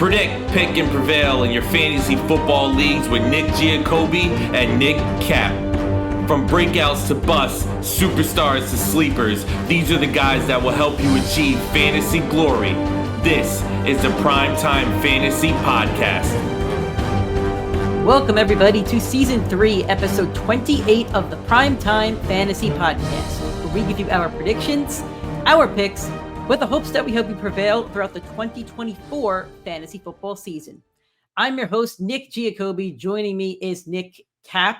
Predict, pick, and prevail in your fantasy football leagues with Nick Giacobbe and Nick Cap. From breakouts to busts, superstars to sleepers, these are the guys that will help you achieve fantasy glory. This is the Primetime Fantasy Podcast. Welcome, everybody, to Season 3, Episode 28 of the Primetime Fantasy Podcast, where we give you our predictions, our picks, with the hopes that we help you prevail throughout the 2024 fantasy football season. I'm your host, Nick Giacobbe. Joining me is Nick Cap.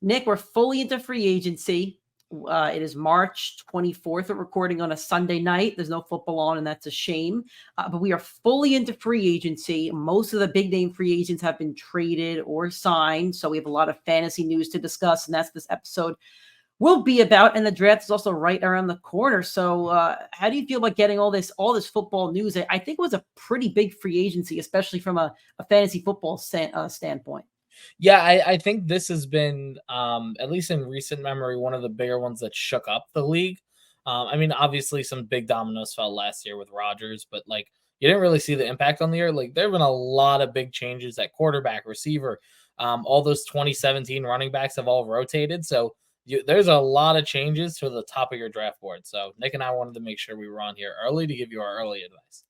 Nick, we're fully into free agency. It is March 24th. We're recording on a Sunday night. There's no football on, and that's a shame. But we are fully into free agency. Most of the big name free agents have been traded or signed, so we have a lot of fantasy news to discuss, and that's this episode will be about. And the draft is also right around the corner. So how do you feel about getting all this football news? I think it was a pretty big free agency, especially from a fantasy football standpoint. Yeah, I think this has been, at least in recent memory, one of the bigger ones that shook up the league. I mean, obviously some big dominoes fell last year with Rodgers, but like you didn't really see the impact on the year. Like there have been a lot of big changes at quarterback, receiver. All those 2017 running backs have all rotated. So there's a lot of changes to the top of your draft board. So Nick and I wanted to make sure we were on here early to give you our early advice.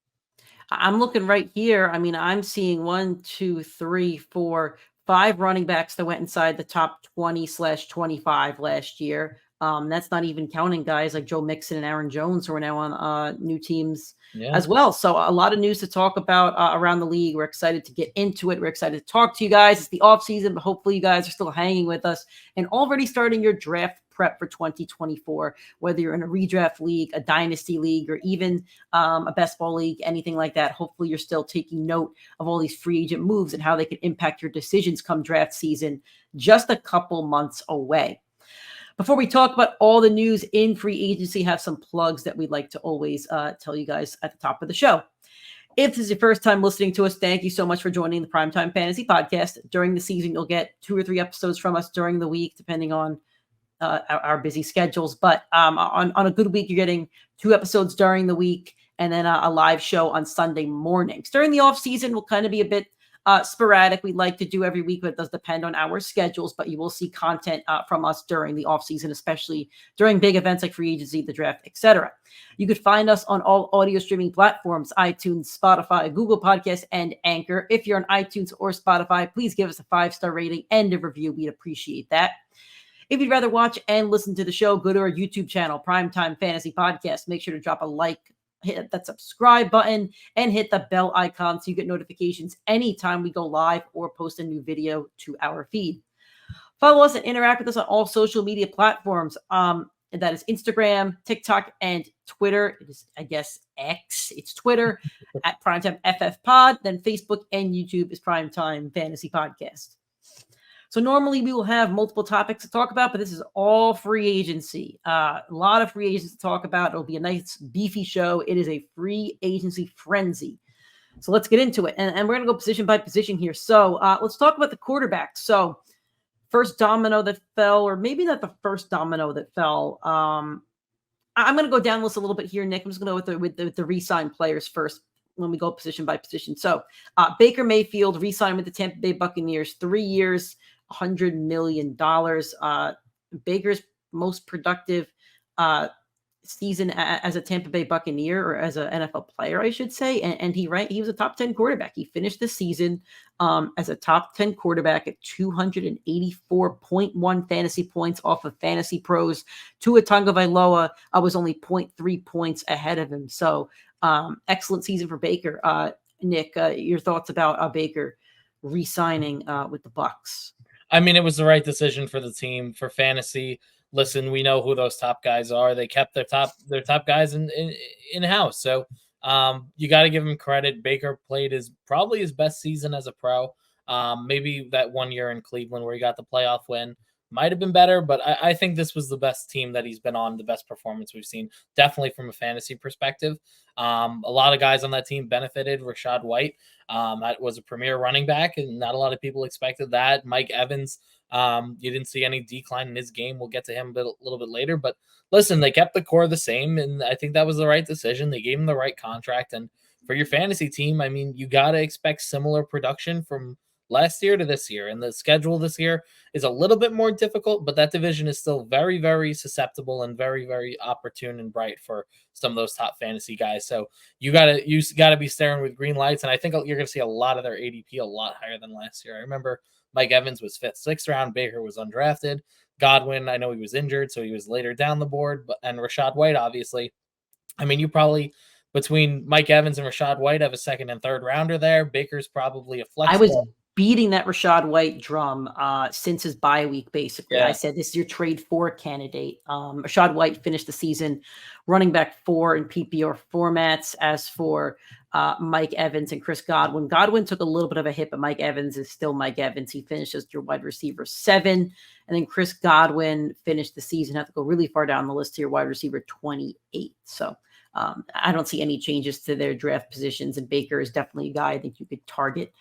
I'm looking right here. I mean, I'm seeing 1, 2, 3, 4, 5 running backs that went inside the top 20/25 last year. That's not even counting guys like Joe Mixon and Aaron Jones, who are now on new teams as well. So a lot of news to talk about around the league. We're excited to get into it. We're excited to talk to you guys. It's the off season, but hopefully you guys are still hanging with us and already starting your draft prep for 2024, whether you're in a redraft league, a dynasty league, or even a best ball league, anything like that. Hopefully you're still taking note of all these free agent moves and how they can impact your decisions come draft season, just a couple months away. Before we talk about all the news in free agency, have some plugs that we'd like to always tell you guys at the top of the show. If this is your first time listening to us, thank you so much for joining the Primetime Fantasy Podcast. During the season, you'll get 2 or 3 episodes from us during the week, depending on our busy schedules. But on a good week, you're getting 2 episodes during the week and then a live show on Sunday mornings. During the off season, we'll kind of be a bit sporadic. We'd like to do every week, but it does depend on our schedules. But you will see content from us during the off season, especially during big events like free agency, the draft, etc. You could find us on all audio streaming platforms: iTunes, Spotify, Google Podcasts, and Anchor. If you're on iTunes or Spotify, please give us a 5-star rating and a review. We'd appreciate that. If you'd rather watch and listen to the show, go to our YouTube channel, Primetime Fantasy Podcast. Make sure to drop a like, hit that subscribe button, and hit the bell icon so you get notifications anytime we go live or post a new video to our feed. Follow us and interact with us on all social media platforms. And that is Instagram, TikTok, and Twitter. It is, I guess, X. It's Twitter at PrimeTimeFFPod. Then Facebook and YouTube is Primetime Fantasy Podcast. So normally we will have multiple topics to talk about, but this is all free agency. A lot of free agents to talk about. It'll be a nice beefy show. It is a free agency frenzy. So let's get into it. And we're going to go position by position here. So let's talk about the quarterbacks. So first domino that fell, or maybe not the first domino that fell. I'm going to go down the list a little bit here, Nick. I'm just going to go with the re-signed players first when we go position by position. So Baker Mayfield re-signed with the Tampa Bay Buccaneers, 3 years, $100 million. Baker's most productive season as a Tampa Bay Buccaneer, or as an NFL player, I should say. And he was a top 10 quarterback. He finished the season as a top 10 quarterback at 284.1 fantasy points off of Fantasy Pros. Tua Tagovailoa was only 0.3 points ahead of him. So excellent season for Baker. Nick, your thoughts about Baker re-signing with the Bucs? I mean, it was the right decision for the team, for fantasy. Listen, we know who those top guys are. They kept their top guys in house. So you got to give him credit. Baker played probably his best season as a pro. Maybe that 1 year in Cleveland where he got the playoff win might have been better, but I think this was the best team that he's been on, the best performance we've seen, definitely from a fantasy perspective. A lot of guys on that team benefited. Rashad White was a premier running back, and not a lot of people expected that. Mike Evans, you didn't see any decline in his game. We'll get to him a little bit later, but listen, they kept the core the same, and I think that was the right decision. They gave him the right contract, and for your fantasy team, I mean, you got to expect similar production from last year to this year. And the schedule this year is a little bit more difficult, but that division is still very, very susceptible and very, very opportune and bright for some of those top fantasy guys. So you gotta be staring with green lights. And I think you're gonna see a lot of their ADP a lot higher than last year. I remember Mike Evans was 5th, 6th round. Baker was undrafted. Godwin, I know he was injured, so he was later down the board. And Rachaad White, obviously. I mean, you probably between Mike Evans and Rachaad White have a 2nd and 3rd rounder there. Baker's probably a flex. I was beating that Rachaad White drum since his bye week, basically. Yeah. I said, this is your trade 4 candidate. Rachaad White finished the season running back 4 in PPR formats. As for Mike Evans and Chris Godwin, Godwin took a little bit of a hit, but Mike Evans is still Mike Evans. He finished as your wide receiver 7. And then Chris Godwin finished the season, have to go really far down the list to your wide receiver 28. So I don't see any changes to their draft positions. And Baker is definitely a guy I think you could target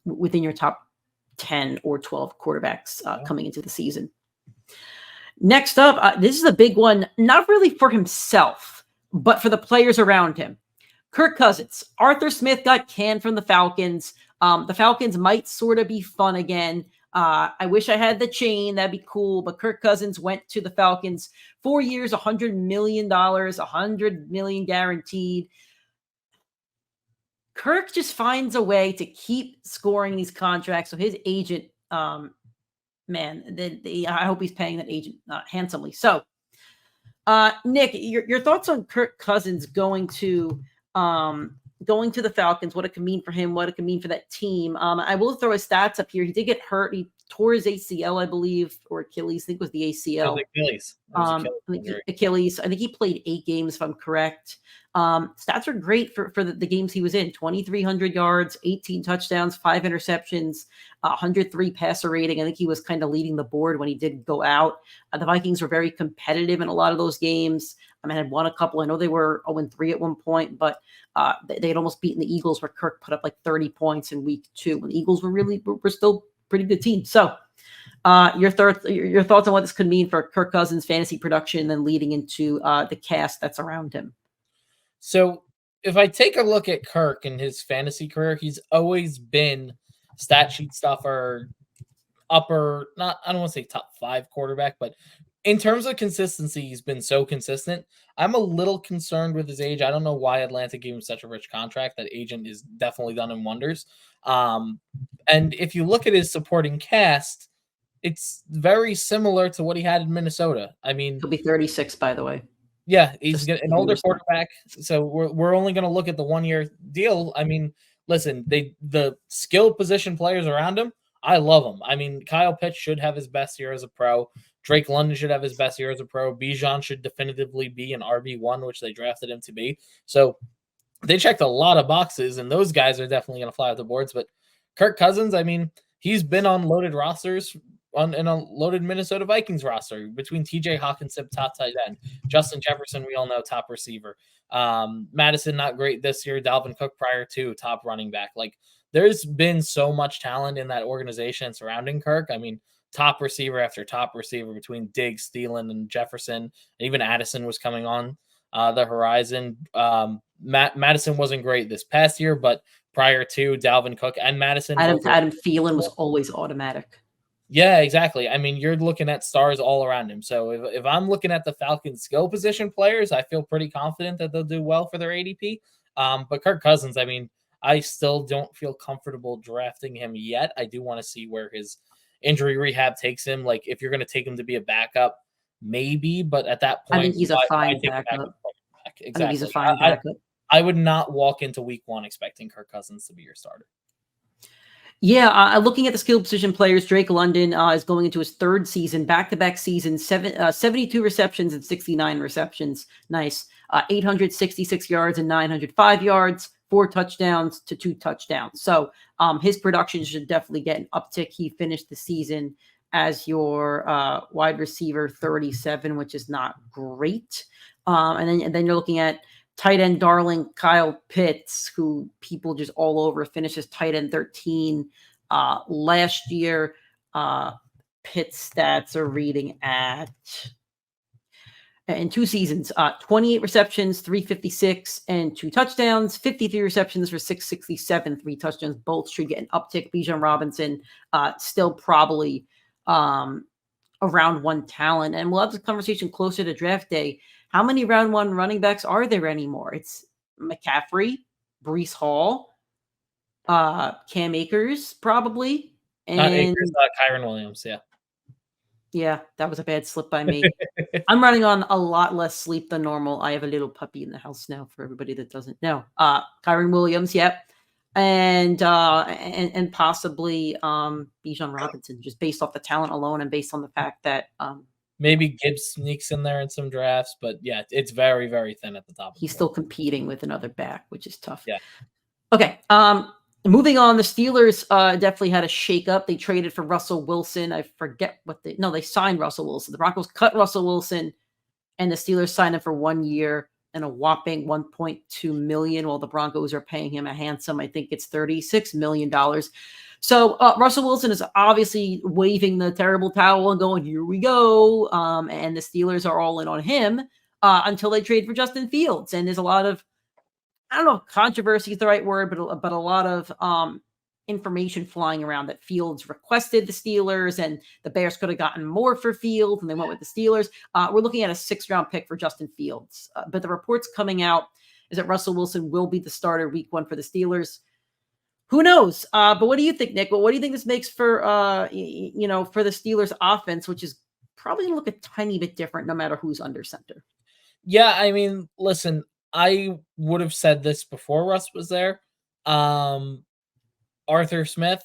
within your top 10 or 12 quarterbacks coming into the season. Next up, this is a big one, not really for himself, but for the players around him. Kirk Cousins. Arthur Smith got canned from the Falcons. The Falcons might sort of be fun again. I wish I had the chain. That'd be cool. But Kirk Cousins went to the Falcons. 4 years, $100 million, $100 million guaranteed. Kirk just finds a way to keep scoring these contracts. So his agent, I hope he's paying that agent handsomely. So, Nick, your thoughts on Kirk Cousins going to the Falcons, what it could mean for him, what it could mean for that team. I will throw his stats up here. He did get hurt. He tore his ACL, I believe, or Achilles. I think it was the ACL. Achilles. Achilles. I think he played 8 games, if I'm correct. Stats are great for the games he was in. 2,300 yards, 18 touchdowns, 5 interceptions, 103 passer rating. I think he was kind of leading the board when he did go out. The Vikings were very competitive in a lot of those games. I had won a couple. I know they were 0-3 at one point, but they had almost beaten the Eagles, where Kirk put up like 30 points in week 2. When the Eagles were still pretty good team. So your thoughts on what this could mean for Kirk Cousins' fantasy production, and then leading into the cast that's around him. So if I take a look at Kirk and his fantasy career, he's always been stat sheet stuffer, I don't want to say top 5 quarterback, but in terms of consistency, he's been so consistent. I'm a little concerned with his age. I don't know why Atlanta gave him such a rich contract. That agent is definitely done him wonders. And if you look at his supporting cast, it's very similar to what he had in Minnesota. I mean, he'll be 36, by the way. Yeah, he's an older quarterback. So we're only going to look at the 1-year deal. I mean, listen, the skill position players around him, I love them. I mean, Kyle Pitts should have his best year as a pro. Drake London should have his best year as a pro. Bijan should definitively be an RB1, which they drafted him to be. So they checked a lot of boxes, and those guys are definitely going to fly off the boards. But Kirk Cousins, I mean, he's been on loaded rosters in a loaded Minnesota Vikings roster between TJ Hawkinson, top tight end, Justin Jefferson, we all know, top receiver. Madison, not great this year. Dalvin Cook prior to, top running back. Like, there's been so much talent in that organization surrounding Kirk. I mean, top receiver after top receiver between Diggs, Thielen, and Jefferson. And even Addison was coming on the horizon. Madison wasn't great this past year, but prior to, Dalvin Cook and Madison. Adam Thielen was always automatic. Yeah, exactly. I mean, you're looking at stars all around him. So if I'm looking at the Falcons skill position players, I feel pretty confident that they'll do well for their ADP. But Kirk Cousins, I mean, I still don't feel comfortable drafting him yet. I do want to see where his injury rehab takes him. Like, if you're going to take him to be a backup, maybe, but at that point, I think he's a fine backup. Exactly. I think he's a fine backup. I would not walk into week 1 expecting Kirk Cousins to be your starter. Yeah, looking at the skill position players, Drake London is going into his 3rd season, back-to-back season, 72 receptions and 69 receptions. Nice. 866 yards and 905 yards, 4 touchdowns to 2 touchdowns. So his production should definitely get an uptick. He finished the season as your wide receiver 37, which is not great. And then you're looking at tight end darling Kyle Pitts, who people just all over, finishes tight end 13 last year. Pitts stats are reading at in 2 seasons, 28 receptions, 356, and 2 touchdowns, 53 receptions for 667, 3 touchdowns. Both should get an uptick. Bijan Robinson, still probably around 1 talent. And we'll have this conversation closer to draft day. How many round 1 running backs are there anymore? It's McCaffrey, Breece Hall, Cam Akers, probably. And Not Akers, Kyron Williams, yeah. Yeah, that was a bad slip by me. I'm running on a lot less sleep than normal. I have a little puppy in the house now, for everybody that doesn't know. Kyron Williams, yep. And possibly Bijan Robinson, just based off the talent alone and based on the fact that maybe Gibbs sneaks in there in some drafts, but yeah, it's very, very thin at the top. He's still competing with another back, which is tough. Yeah. Okay. Moving on, the Steelers definitely had a shakeup. They traded for Russell Wilson. I forget what they signed Russell Wilson. The Broncos cut Russell Wilson, and the Steelers signed him for 1 year and a whopping $1.2 million, while the Broncos are paying him a handsome, I think it's $36 million. So Russell Wilson is obviously waving the terrible towel and going, here we go. And the Steelers are all in on him until they trade for Justin Fields. And there's a lot of, I don't know if controversy is the right word, but a lot of information flying around that Fields requested the Steelers and the Bears could have gotten more for Fields and they went with the Steelers. We're looking at a 6th-round pick for Justin Fields. But the reports coming out is that Russell Wilson will be the starter week 1 for the Steelers. Who knows? But what do you think, Nick? Well, what do you think this makes for, for the Steelers offense, which is probably going to look a tiny bit different no matter who's under center? Yeah, I mean, listen, I would have said this before Russ was there. Arthur Smith,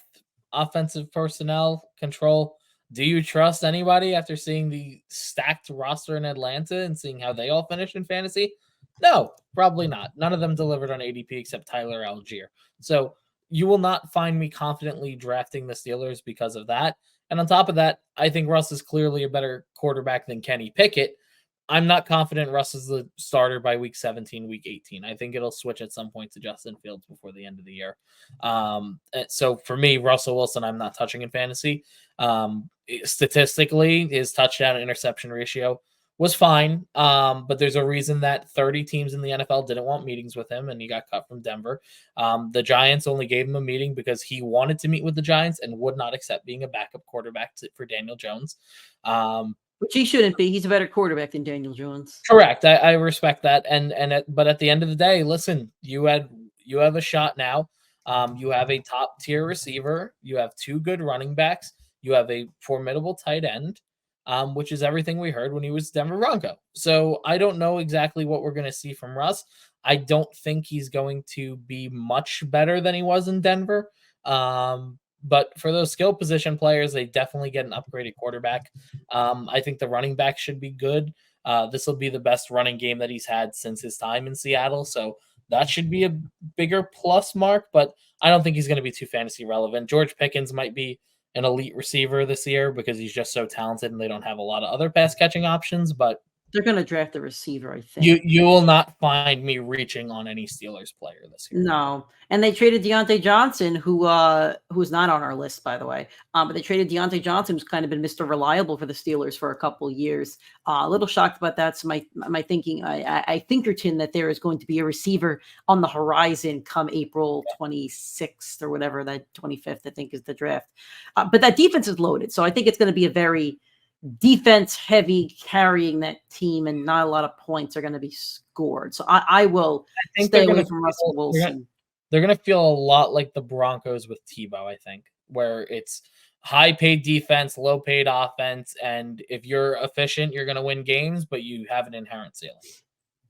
offensive personnel control. Do you trust anybody after seeing the stacked roster in Atlanta and seeing how they all finished in fantasy? No, probably not. None of them delivered on ADP except Tyler Algier. So you will not find me confidently drafting the Steelers because of that. And on top of that, I think Russ is clearly a better quarterback than Kenny Pickett. I'm not confident Russ is the starter by week 17, week 18. I think it'll switch at some point to Justin Fields before the end of the year. So for me, Russell Wilson, I'm not touching in fantasy. Statistically, his touchdown interception ratio was fine. But there's a reason that 30 teams in the NFL didn't want meetings with him and he got cut from Denver. The Giants only gave him a meeting because he wanted to meet with the Giants and would not accept being a backup quarterback for Daniel Jones. Which he shouldn't be. He's a better quarterback than Daniel Jones. Correct. I respect that. But at the end of the day, listen, you have a shot now. You have a top tier receiver. You have 2 good running backs. You have a formidable tight end, which is everything we heard when he was Denver Bronco. So I don't know exactly what we're going to see from Russ. I don't think he's going to be much better than he was in Denver. But for those skill position players, they definitely get an upgraded quarterback. I think the running back should be good. This will be the best running game that he's had since his time in Seattle. So that should be a bigger plus mark, but I don't think he's going to be too fantasy relevant. George Pickens might be an elite receiver this year because he's just so talented and they don't have a lot of other pass catching options, but they're going to draft the receiver, I think. You will not find me reaching on any Steelers player this year. No. And they traded Deontay Johnson, who's not on our list, by the way. But they traded Deontay Johnson, who's kind of been Mr. Reliable for the Steelers for a couple of years. A little shocked about that. So my thinking, I thinkerton that there is going to be a receiver on the horizon come April 26th or whatever, that 25th, I think is the draft. But that defense is loaded. So I think it's going to be a very defense heavy carrying that team, and not a lot of points are going to be scored. So I will stay away from Russell Wilson. They're going to feel a lot like the Broncos with Tebow, I think, where it's high paid defense, low paid offense. And if you're efficient, you're going to win games, but you have an inherent ceiling.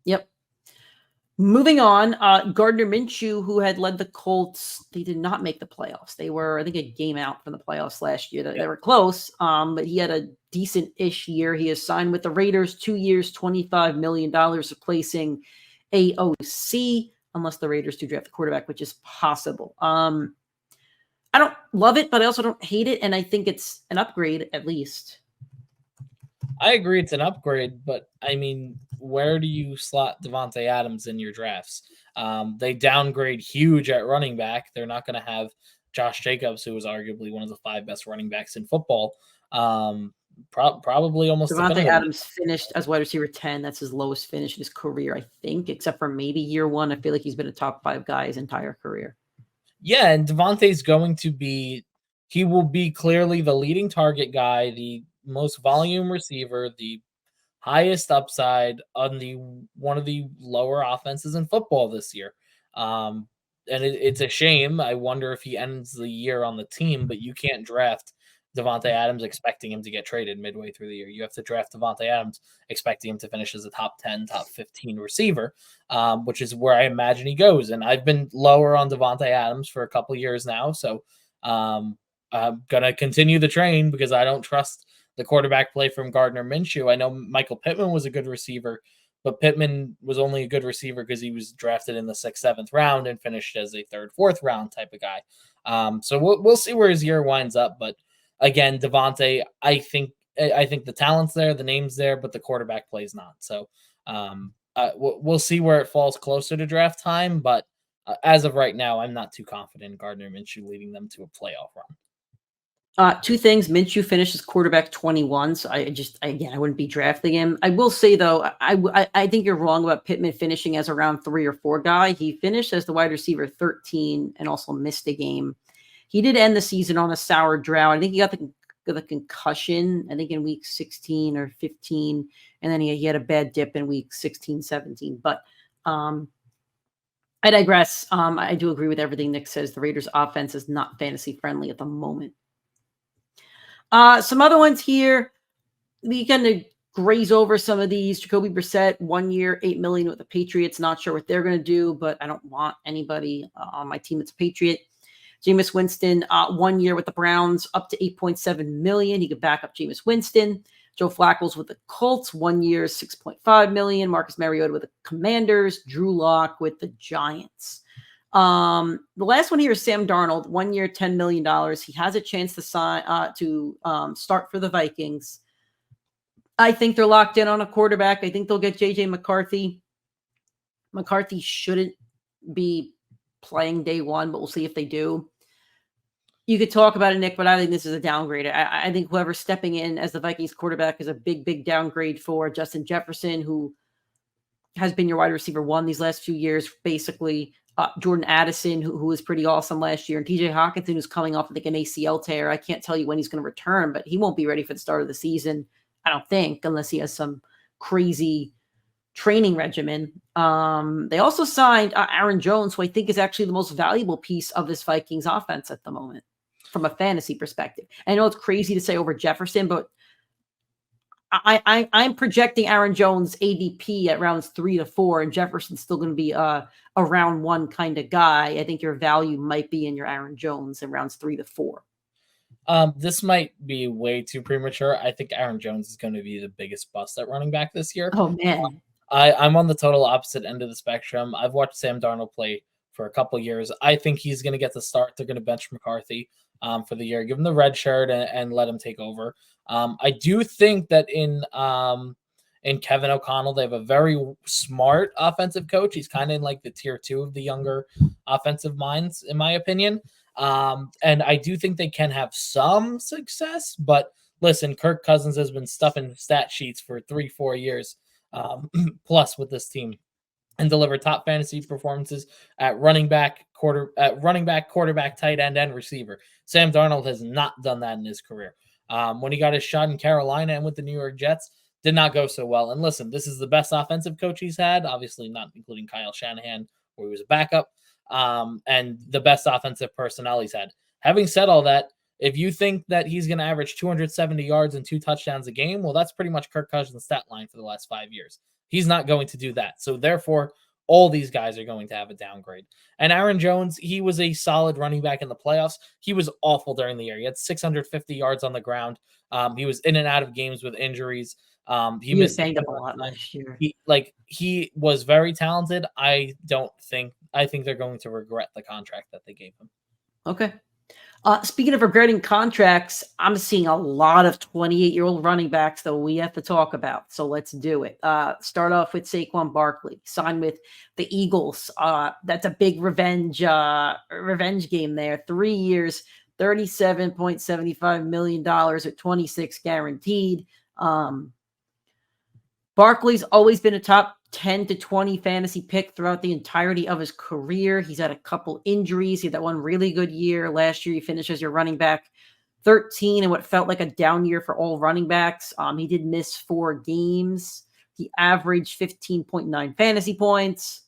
Yep. Moving on, Gardner Minshew, who had led the Colts, they did not make the playoffs. They were, I think, a game out from the playoffs last year. They were close, but he had a decent-ish year. He has signed with the Raiders 2 years, $25 million, replacing AOC, unless the Raiders do draft the quarterback, which is possible. I don't love it, but I also don't hate it, and I think it's an upgrade at least. I agree it's an upgrade, but I mean, where do you slot Devontae Adams in your drafts? They downgrade huge at running back. They're not going to have Josh Jacobs, who was arguably one of the 5 best running backs in football. probably almost Davante definitively. Adams finished as wide receiver 10. That's his lowest finish in his career, I think, except for maybe year one. I feel like he's been a top 5 guy his entire career. Yeah, and Davante's going to be he will be clearly the leading target guy, the most volume receiver, the highest upside on the one of the lower offenses in football this year. And it's a shame. I wonder if he ends the year on the team, but you can't draft Davante Adams expecting him to get traded midway through the year. You have to draft Davante Adams expecting him to finish as a top 10, top 15 receiver, which is where I imagine he goes. And I've been lower on Davante Adams for a couple years now, so I'm going to continue the train because I don't trust the quarterback play from Gardner Minshew. I know Michael Pittman was a good receiver, but Pittman was only a good receiver because he was drafted in the 6th, 7th round and finished as a 3rd, 4th round type of guy. So we'll see where his year winds up. But again, Davante, I think the talent's there, the name's there, but the quarterback play's not. So we'll see where it falls closer to draft time. But as of right now, I'm not too confident in Gardner Minshew leading them to a playoff run. 2 things. Minshew finishes quarterback 21, so I wouldn't be drafting him. I will say, though, I think you're wrong about Pittman finishing as a round 3 or 4 guy. He finished as the wide receiver 13 and also missed a game. He did end the season on a sour drought. I think he got the concussion, I think in week 16 or 15, and then he had a bad dip in week 16, 17. But I digress. I do agree with everything Nick says. The Raiders' offense is not fantasy friendly at the moment. Some other ones here. We kind of graze over some of these. Jacoby Brissett, 1 year, $8 million with the Patriots. Not sure what they're going to do, but I don't want anybody on my team that's a Patriot. Jameis Winston, 1 year with the Browns, up to $8.7 million. He could back up Jameis Winston. Joe Flacco's with the Colts, 1 year, $6.5 million. Marcus Mariota with the Commanders. Drew Lock with the Giants. The last one here is Sam Darnold, 1 year, $10 million. He has a chance to start for the Vikings. I think they're locked in on a quarterback. I think they'll get JJ McCarthy. McCarthy shouldn't be playing day one, but we'll see if they do. You could talk about it, Nick, but I think this is a downgrade. I think whoever's stepping in as the Vikings quarterback is a big, big downgrade for Justin Jefferson, who has been your wide receiver 1 these last few years, basically. Jordan Addison, who was pretty awesome last year, and TJ Hawkinson, who's coming off like an ACL tear. I can't tell you when he's going to return, but he won't be ready for the start of the season, I don't think, unless he has some crazy training regimen. They also signed Aaron Jones, who I think is actually the most valuable piece of this Vikings offense at the moment from a fantasy perspective. I know it's crazy to say over Jefferson, but I'm projecting Aaron Jones ADP at rounds 3 to 4, and Jefferson's still going to be a round 1 kind of guy. I think your value might be in your Aaron Jones in rounds 3 to 4. This might be way too premature. I think Aaron Jones is going to be the biggest bust at running back this year. Oh, man. I'm on the total opposite end of the spectrum. I've watched Sam Darnold play for a couple years. I think he's going to get the start. They're going to bench McCarthy for the year. Give him the red shirt and let him take over. I do think that in Kevin O'Connell, they have a very smart offensive coach. He's kind of in like the tier 2 of the younger offensive minds, in my opinion. And I do think they can have some success. But listen, Kirk Cousins has been stuffing stat sheets for 3-4 years plus with this team, and delivered top fantasy performances at running back, quarterback, tight end, and receiver. Sam Darnold has not done that in his career. When he got his shot in Carolina and with the New York Jets, did not go so well. And listen, this is the best offensive coach he's had, obviously not including Kyle Shanahan, where he was a backup, and the best offensive personnel he's had. Having said all that, if you think that he's going to average 270 yards and 2 touchdowns a game, well, that's pretty much Kirk Cousins' stat line for the last 5 years. He's not going to do that. So therefore, all these guys are going to have a downgrade. And Aaron Jones, he was a solid running back in the playoffs. He was awful during the year. He had 650 yards on the ground. He was in and out of games with injuries. He was banged up a lot last year. He was very talented. I think they're going to regret the contract that they gave him. Okay. Speaking of regretting contracts, I'm seeing a lot of 28-year-old running backs that we have to talk about. So let's do it. Start off with Saquon Barkley, signed with the Eagles. That's a big revenge game there. 3 years, $37.75 million at 26 guaranteed. Barkley's always been a top 10 to 20 fantasy pick throughout the entirety of his career. He's had a couple injuries. He had that one really good year. Last year, he finished as your running back 13 in what felt like a down year for all running backs. He did miss 4 games. He averaged 15.9 fantasy points.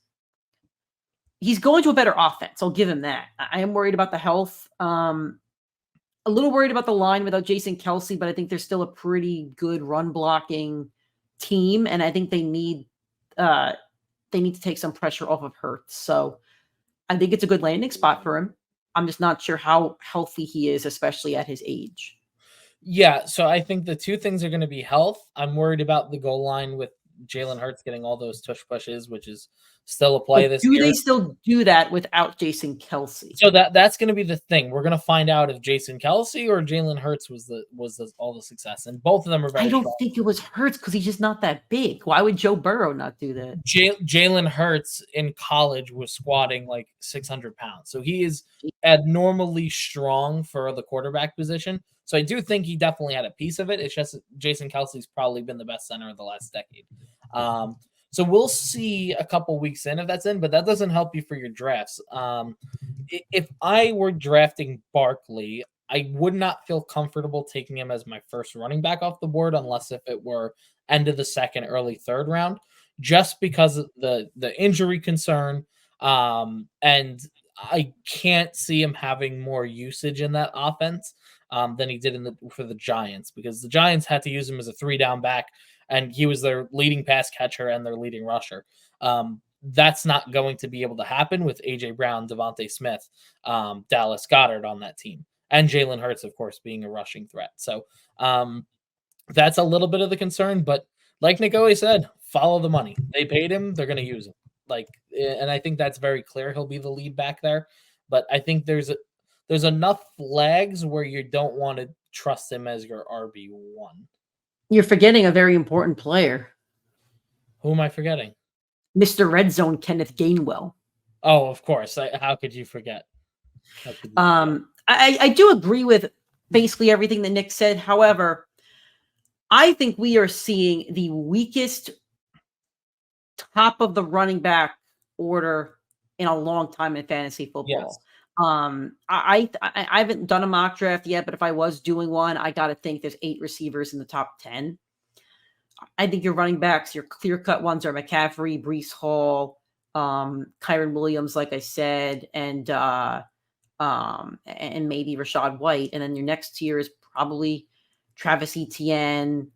He's going to a better offense. I'll give him that. I am worried about the health. A little worried about the line without Jason Kelce, but I think there's still a pretty good run blocking team, and I think they need to take some pressure off of Hurts. So I think it's a good landing spot for him. I'm just not sure how healthy he is, especially at his age. Yeah, so I think the two things are going to be health. I'm worried about the goal line with Jalen Hurts getting all those tush pushes, which is still a play this year. Do they still do that without Jason Kelce? So that's going to be the thing. We're going to find out if Jason Kelce or Jalen Hurts was all the success, and both of them are very. I don't strong. think it was Hurts because he's just not that big. Why would Joe Burrow not do that? Jalen Hurts in college was squatting like 600 pounds, so he is abnormally strong for the quarterback position. So I do think he definitely had a piece of it. It's just Jason Kelce's probably been the best center of the last decade. So we'll see a couple weeks in if that's in, but that doesn't help you for your drafts. If I were drafting Barkley, I would not feel comfortable taking him as my first running back off the board unless if it were end of the second, early third round, just because of the injury concern. And I can't see him having more usage in that offense than he did for the Giants, because the Giants had to use him as a 3-down back, and he was their leading pass catcher and their leading rusher. That's not going to be able to happen with A.J. Brown, Devontae Smith, Dallas Goedert on that team, and Jalen Hurts, of course, being a rushing threat. So that's a little bit of the concern, but like Nick always said, follow the money. They paid him, they're going to use him. And I think that's very clear. He'll be the lead back there, but I think there's enough flags where you don't want to trust him as your RB1. You're forgetting a very important player. Who am I forgetting? Mr. Red Zone, Kenneth Gainwell. Oh, of course. How could you forget? I do agree with basically everything that Nick said. However, I think we are seeing the weakest top of the running back order in a long time in fantasy football. Yes. I haven't done a mock draft yet, but if I was doing one, I got to think there's 8 receivers in the top 10. I think your running backs, your clear-cut ones are McCaffrey, Breece Hall, Kyren Williams, like I said, and maybe Rachaad White. And then your next tier is probably Travis Etienne,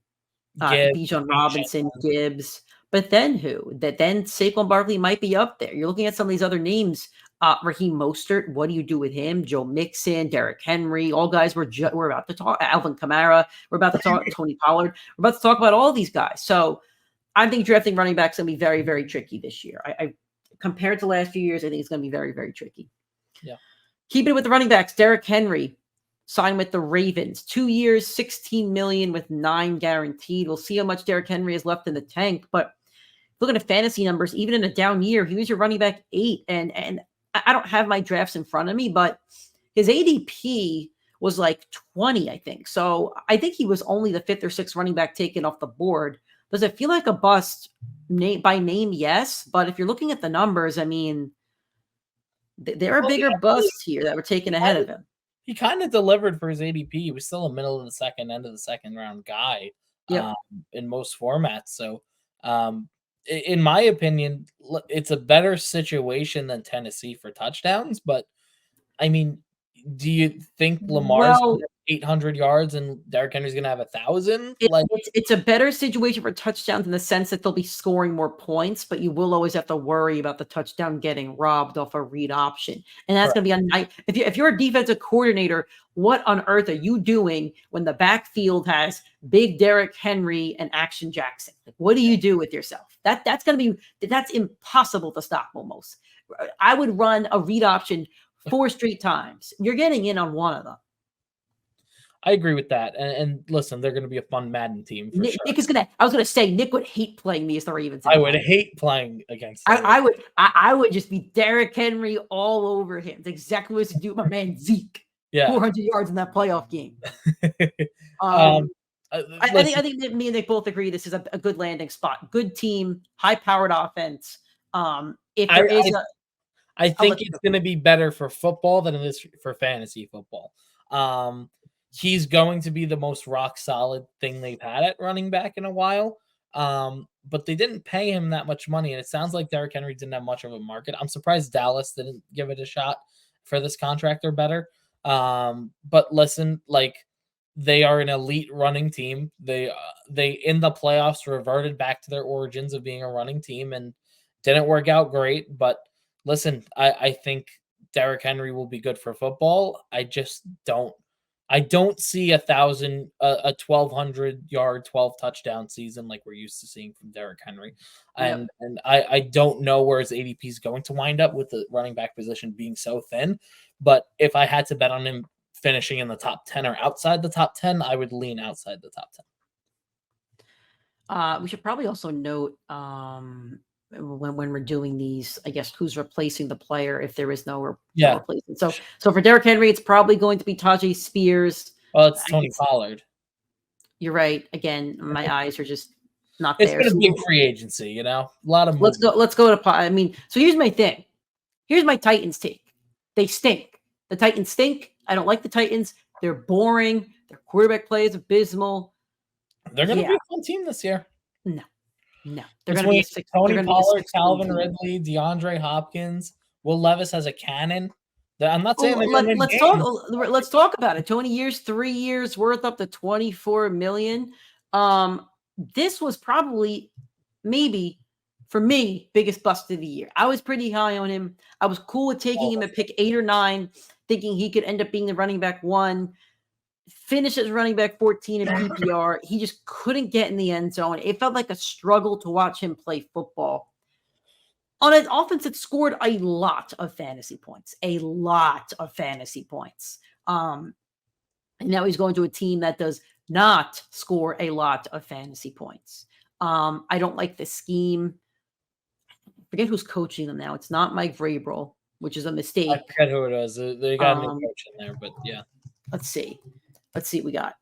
Bijan Robinson, Gibbs. But then who? Then Saquon Barkley might be up there. You're looking at some of these other names. Raheem Mostert, what do you do with him? Joe Mixon, Derrick Henry, all guys we're about to talk. Alvin Kamara, we're about to talk. Tony Pollard, we're about to talk about all these guys. So I think drafting running backs is going to be very, very tricky this year. I compared to last few years, I think it's going to be very, very tricky. Yeah. Keeping it with the running backs, Derrick Henry signed with the Ravens, 2 years, $16 million with 9 guaranteed. We'll see how much Derrick Henry is left in the tank, but looking at fantasy numbers, even in a down year, he was your running back 8. And I don't have my drafts in front of me, but his ADP was like 20, I think. So I think he was only the 5th or 6th running back taken off the board. Does it feel like a bust by name? Yes. But if you're looking at the numbers, I mean, there are bigger busts here that were taken ahead of him. He kind of delivered for his ADP. He was still a middle of the second, end of the second round guy in most formats. So, in my opinion, it's a better situation than Tennessee for touchdowns. But, I mean, do you think Lamar's going to have 800 yards and Derrick Henry's going to have 1,000? It's a better situation for touchdowns in the sense that they'll be scoring more points, but you will always have to worry about the touchdown getting robbed off a read option. And that's going to be a night. If you're a defensive coordinator, what on earth are you doing when the backfield has big Derrick Henry and Action Jackson? Like, what do you do with yourself? That's impossible to stop almost. I would run a read option 4 straight times. You're getting in on one of them. I agree with that. And listen, they're going to be a fun Madden team. For sure. Nick is going to, I was going to say, Nick would hate playing me as the Ravens. I would hate playing against them. I would just be Derrick Henry all over him. It's exactly what to do with my man Zeke. Yeah. 400 yards in that playoff game. I I think that me and Nick both agree this is a good landing spot. Good team, high-powered offense. If there is I think it's going to be better for football than it is for fantasy football. He's going to be the most rock-solid thing they've had at running back in a while. But they didn't pay him that much money, and it sounds like Derrick Henry didn't have much of a market. I'm surprised Dallas didn't give it a shot for this contract or better. But listen, like, they are an elite running team. They in the playoffs reverted back to their origins of being a running team and didn't work out great. But listen, I think Derrick Henry will be good for football. I don't see a 1,200 yard, 12 touchdown season like we're used to seeing from Derrick Henry. And I don't know where his ADP is going to wind up with the running back position being so thin. But if I had to bet on him finishing in the top 10 or outside the top 10, I would lean outside the top 10. We should probably also note when we're doing these, I guess, who's replacing the player if there is no replacement. So for Derrick Henry, it's probably going to be Tajay Spears. Well, it's Tony Pollard. You're right. Again, my eyes are just not there. It's going to be free agency, a lot of movement. Let's go to I mean, so here's my thing. Here's my Titans take. They stink. The Titans stink. I don't like the Titans. They're boring. Their quarterback play is abysmal. They're going to be a fun team this year. No. They're going to be Tony Pollard, Calvin Ridley, DeAndre Hopkins. Will Levis has a cannon. I'm not saying let's talk about it. 20 years, 3 years, worth up to $24 million. This was probably maybe for me biggest bust of the year. I was pretty high on him. I was cool with taking him at pick 8 or 9, thinking he could end up being the running back 1. Finish as running back 14 in PPR. He just couldn't get in the end zone. It felt like a struggle to watch him play football. On an offense that scored a lot of fantasy points. And now he's going to a team that does not score a lot of fantasy points. I don't like the scheme. I forget who's coaching them now. It's not Mike Vrabel, which is a mistake. I forget who it was. They got a new coach in there, but yeah. Let's see what we got.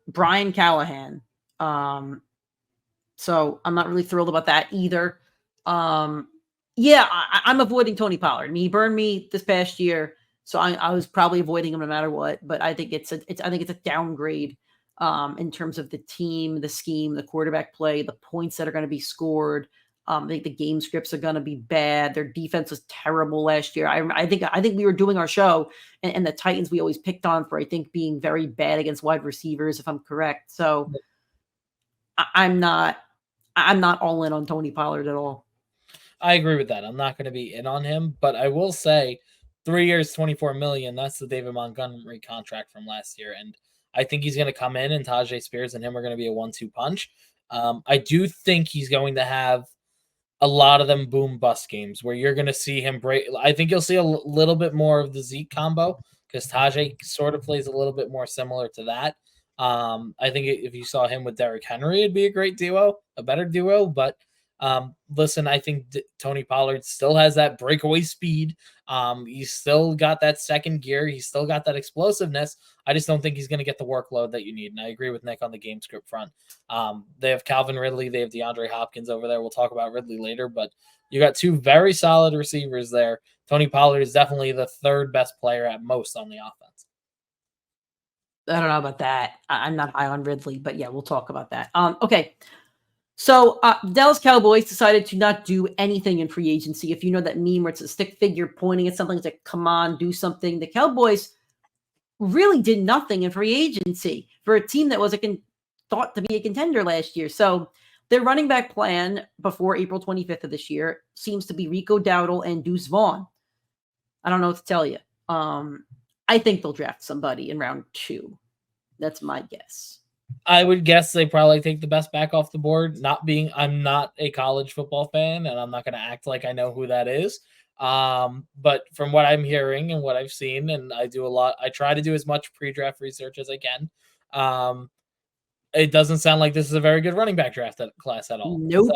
Brian Callahan. So I'm not really thrilled about that either. I'm avoiding Tony Pollard. I mean, he burned me this past year, so I was probably avoiding him no matter what. But I think it's a downgrade in terms of the team, the scheme, the quarterback play, the points that are going to be scored. I think the game scripts are going to be bad. Their defense was terrible last year. I think we were doing our show, and the Titans we always picked on for, I think, being very bad against wide receivers, if I'm correct. So I'm not all in on Tony Pollard at all. I agree with that. I'm not going to be in on him, but I will say 3 years, $24 million. That's the David Montgomery contract from last year. And I think he's going to come in, and Tajay Spears and him are going to be a 1-2 punch. I do think he's going to have a lot of them boom bust games where you're going to see him break. I think you'll see a little bit more of the Zeke combo because Tajay sort of plays a little bit more similar to that. I think if you saw him with Derrick Henry, it'd be a great duo, a better duo. But listen, I think Tony Pollard still has that breakaway speed. He's still got that second gear. He's still got that explosiveness. I just don't think he's going to get the workload that you need. And I agree with Nick on the game script front. They have Calvin Ridley. They have DeAndre Hopkins over there. We'll talk about Ridley later, but you got two very solid receivers there. Tony Pollard is definitely the third best player at most on the offense. I don't know about that. I'm not high on Ridley, but yeah, we'll talk about that. Okay. So Dallas Cowboys decided to not do anything in free agency. If you know that meme where it's a stick figure pointing at something, it's like, come on, do something. The Cowboys really did nothing in free agency for a team that was thought to be a contender last year. So their running back plan before April 25th of this year seems to be Rico Dowdle and Deuce Vaughn. I don't know what to tell you. I think they'll draft somebody in round 2. That's my guess. I would guess they probably take the best back off the board. I'm not a college football fan, and I'm not going to act like I know who that is. But from what I'm hearing and what I've seen, and I try to do as much pre-draft research as I can. It doesn't sound like this is a very good running back draft class at all. Nope.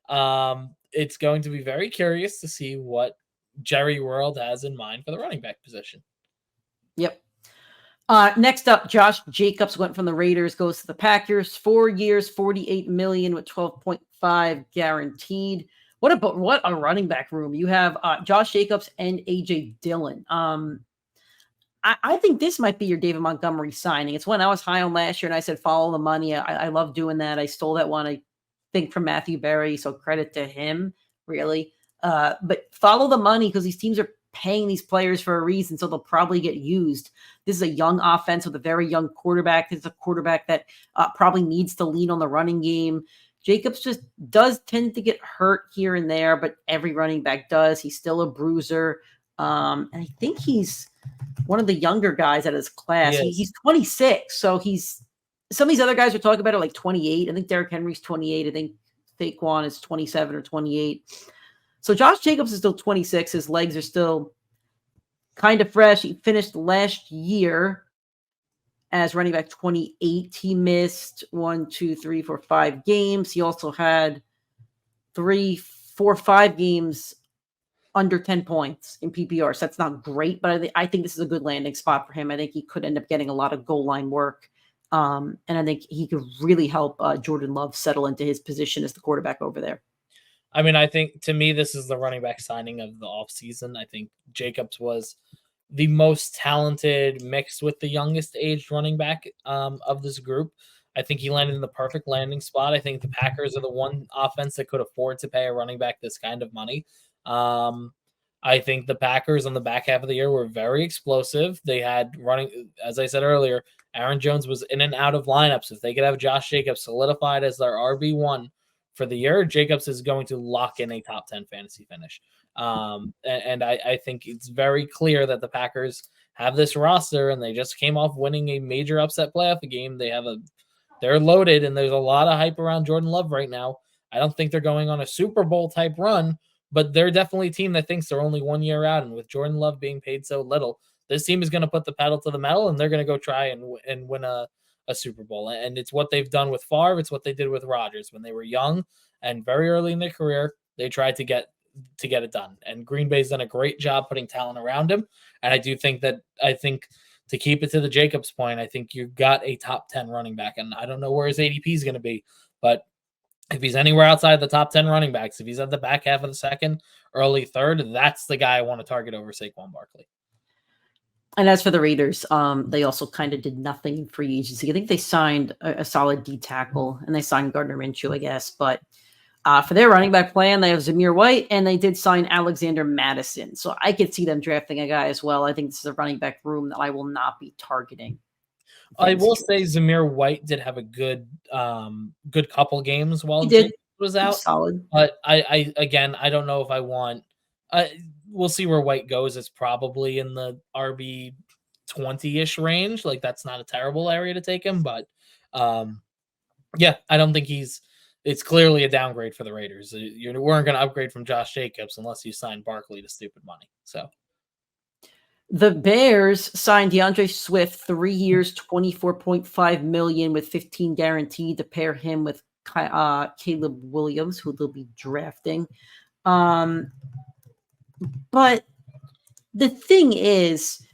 So it's going to be very curious to see what Jerry World has in mind for the running back position. Yep. Next up, Josh Jacobs went from the Raiders, goes to the Packers. 4 years, $48 million with 12.5 guaranteed. What a running back room. You have Josh Jacobs and AJ Dillon. I think this might be your David Montgomery signing. It's one I was high on last year, and I said follow the money. I love doing that. I stole that one, I think, from Matthew Berry, so credit to him, really. But follow the money because these teams are paying these players for a reason, so they'll probably get used. This is a young offense with a very young quarterback. This is a quarterback that probably needs to lean on the running game. Jacobs just does tend to get hurt here and there, but every running back does. He's still a bruiser. And I think he's one of the younger guys out of his class. He's 26, so he's some of these other guys we're talking about are like 28. I think Derrick Henry's 28. I think Saquon is 27 or 28. So Josh Jacobs is still 26. His legs are still kind of fresh. He finished last year as running back 28. He missed 5 games. He also had 5 games under 10 points in PPR. So that's not great, but I think this is a good landing spot for him. I think he could end up getting a lot of goal line work. And I think he could really help Jordan Love settle into his position as the quarterback over there. I mean, I think to me, this is the running back signing of the offseason. I think Jacobs was the most talented mixed with the youngest aged running back of this group. I think he landed in the perfect landing spot. I think the Packers are the one offense that could afford to pay a running back this kind of money. I think the Packers on the back half of the year were very explosive. They had running, as I said earlier, Aaron Jones was in and out of lineups. If they could have Josh Jacobs solidified as their RB1 for the year, Jacobs is going to lock in a top 10 fantasy finish. And I think it's very clear that the Packers have this roster, and they just came off winning a major upset playoff game. They're loaded, and there's a lot of hype around Jordan Love right now. I don't think they're going on a Super Bowl type run, but they're definitely a team that thinks they're only 1 year out. And with Jordan Love being paid so little, this team is going to put the pedal to the metal, and they're going to go try and win a Super Bowl. And it's what they've done with Favre. It's what they did with Rodgers when they were young and very early in their career. They tried to get it done. And Green Bay's done a great job putting talent around him. And I think to keep it to the Jacobs point, I think you've got a top 10 running back. And I don't know where his ADP is going to be, but if he's anywhere outside the top 10 running backs, if he's at the back half of the second, early third, that's the guy I want to target over Saquon Barkley. And as for the Raiders, they also kind of did nothing in free agency. I think they signed a solid D tackle, and they signed Gardner Minshew, I guess. But for their running back plan, they have Zamir White, and they did sign Alexander Madison. So I could see them drafting a guy as well. I think this is a running back room that I will not be targeting. I will say Zamir White did have a good couple games while Jacobs was out. Solid. But I don't know if I want. We'll see where White goes. It's probably in the RB 20-ish range. Like, that's not a terrible area to take him, but I don't think it's clearly a downgrade for the Raiders. You weren't going to upgrade from Josh Jacobs unless you signed Barkley to stupid money. So the Bears signed DeAndre Swift 3 years, $24.5 million with 15 guaranteed to pair him with Caleb Williams, who they'll be drafting. But the thing is,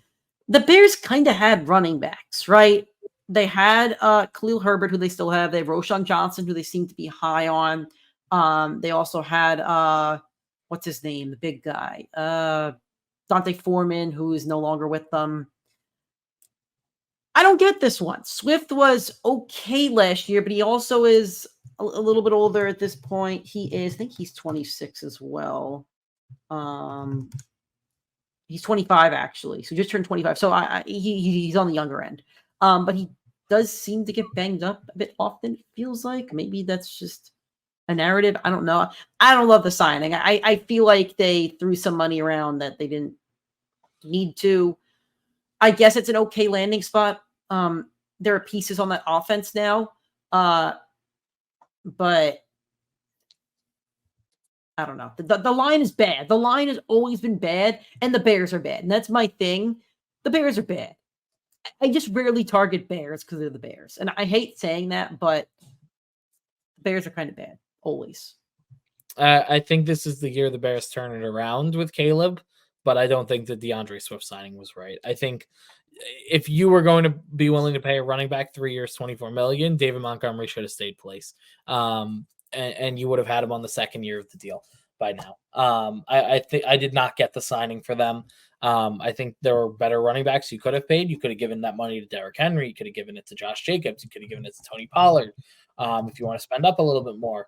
the Bears kind of had running backs, right? They had Khalil Herbert, who they still have. They have Roschon Johnson, who they seem to be high on. They also had, what's his name? The big guy. Dante Foreman, who is no longer with them. I don't get this one. Swift was okay last year, but he also is a little bit older at this point. I think he's 26 as well. He's 25 actually, so just turned 25. So he's on the younger end. But he does seem to get banged up a bit often. It feels like maybe that's just a narrative. I don't know. I don't love the signing. I feel like they threw some money around that they didn't need to. I guess it's an okay landing spot. There are pieces on that offense now, but I don't know. The line is bad. The line has always been bad, and the Bears are bad. And that's my thing. The Bears are bad. I just rarely target Bears because they're the Bears. And I hate saying that, but Bears are kind of bad, always. I think this is the year the Bears turn it around with Caleb, but I don't think the DeAndre Swift signing was right. I think if you were going to be willing to pay a running back 3 years, $24 million, David Montgomery should have stayed place. And you would have had him on the second year of the deal by now. I think I did not get the signing for them. I think there were better running backs you could have paid. You could have given that money to Derrick Henry. You could have given it to Josh Jacobs. You could have given it to Tony Pollard. If you want to spend up a little bit more,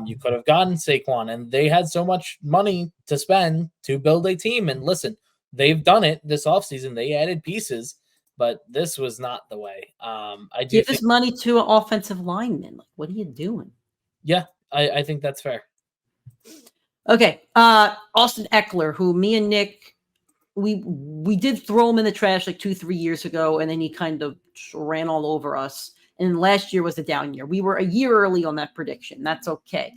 you could have gotten Saquon. And they had so much money to spend to build a team. And listen, they've done it this offseason. They added pieces, but this was not the way. I do give this money to an offensive lineman. Like, what are you doing? Yeah, I think that's fair. Okay. Austin Ekeler, who me and Nick, we did throw him in the trash like 2-3 years ago, and then he kind of ran all over us. And last year was the down year. We were a year early on that prediction. That's okay.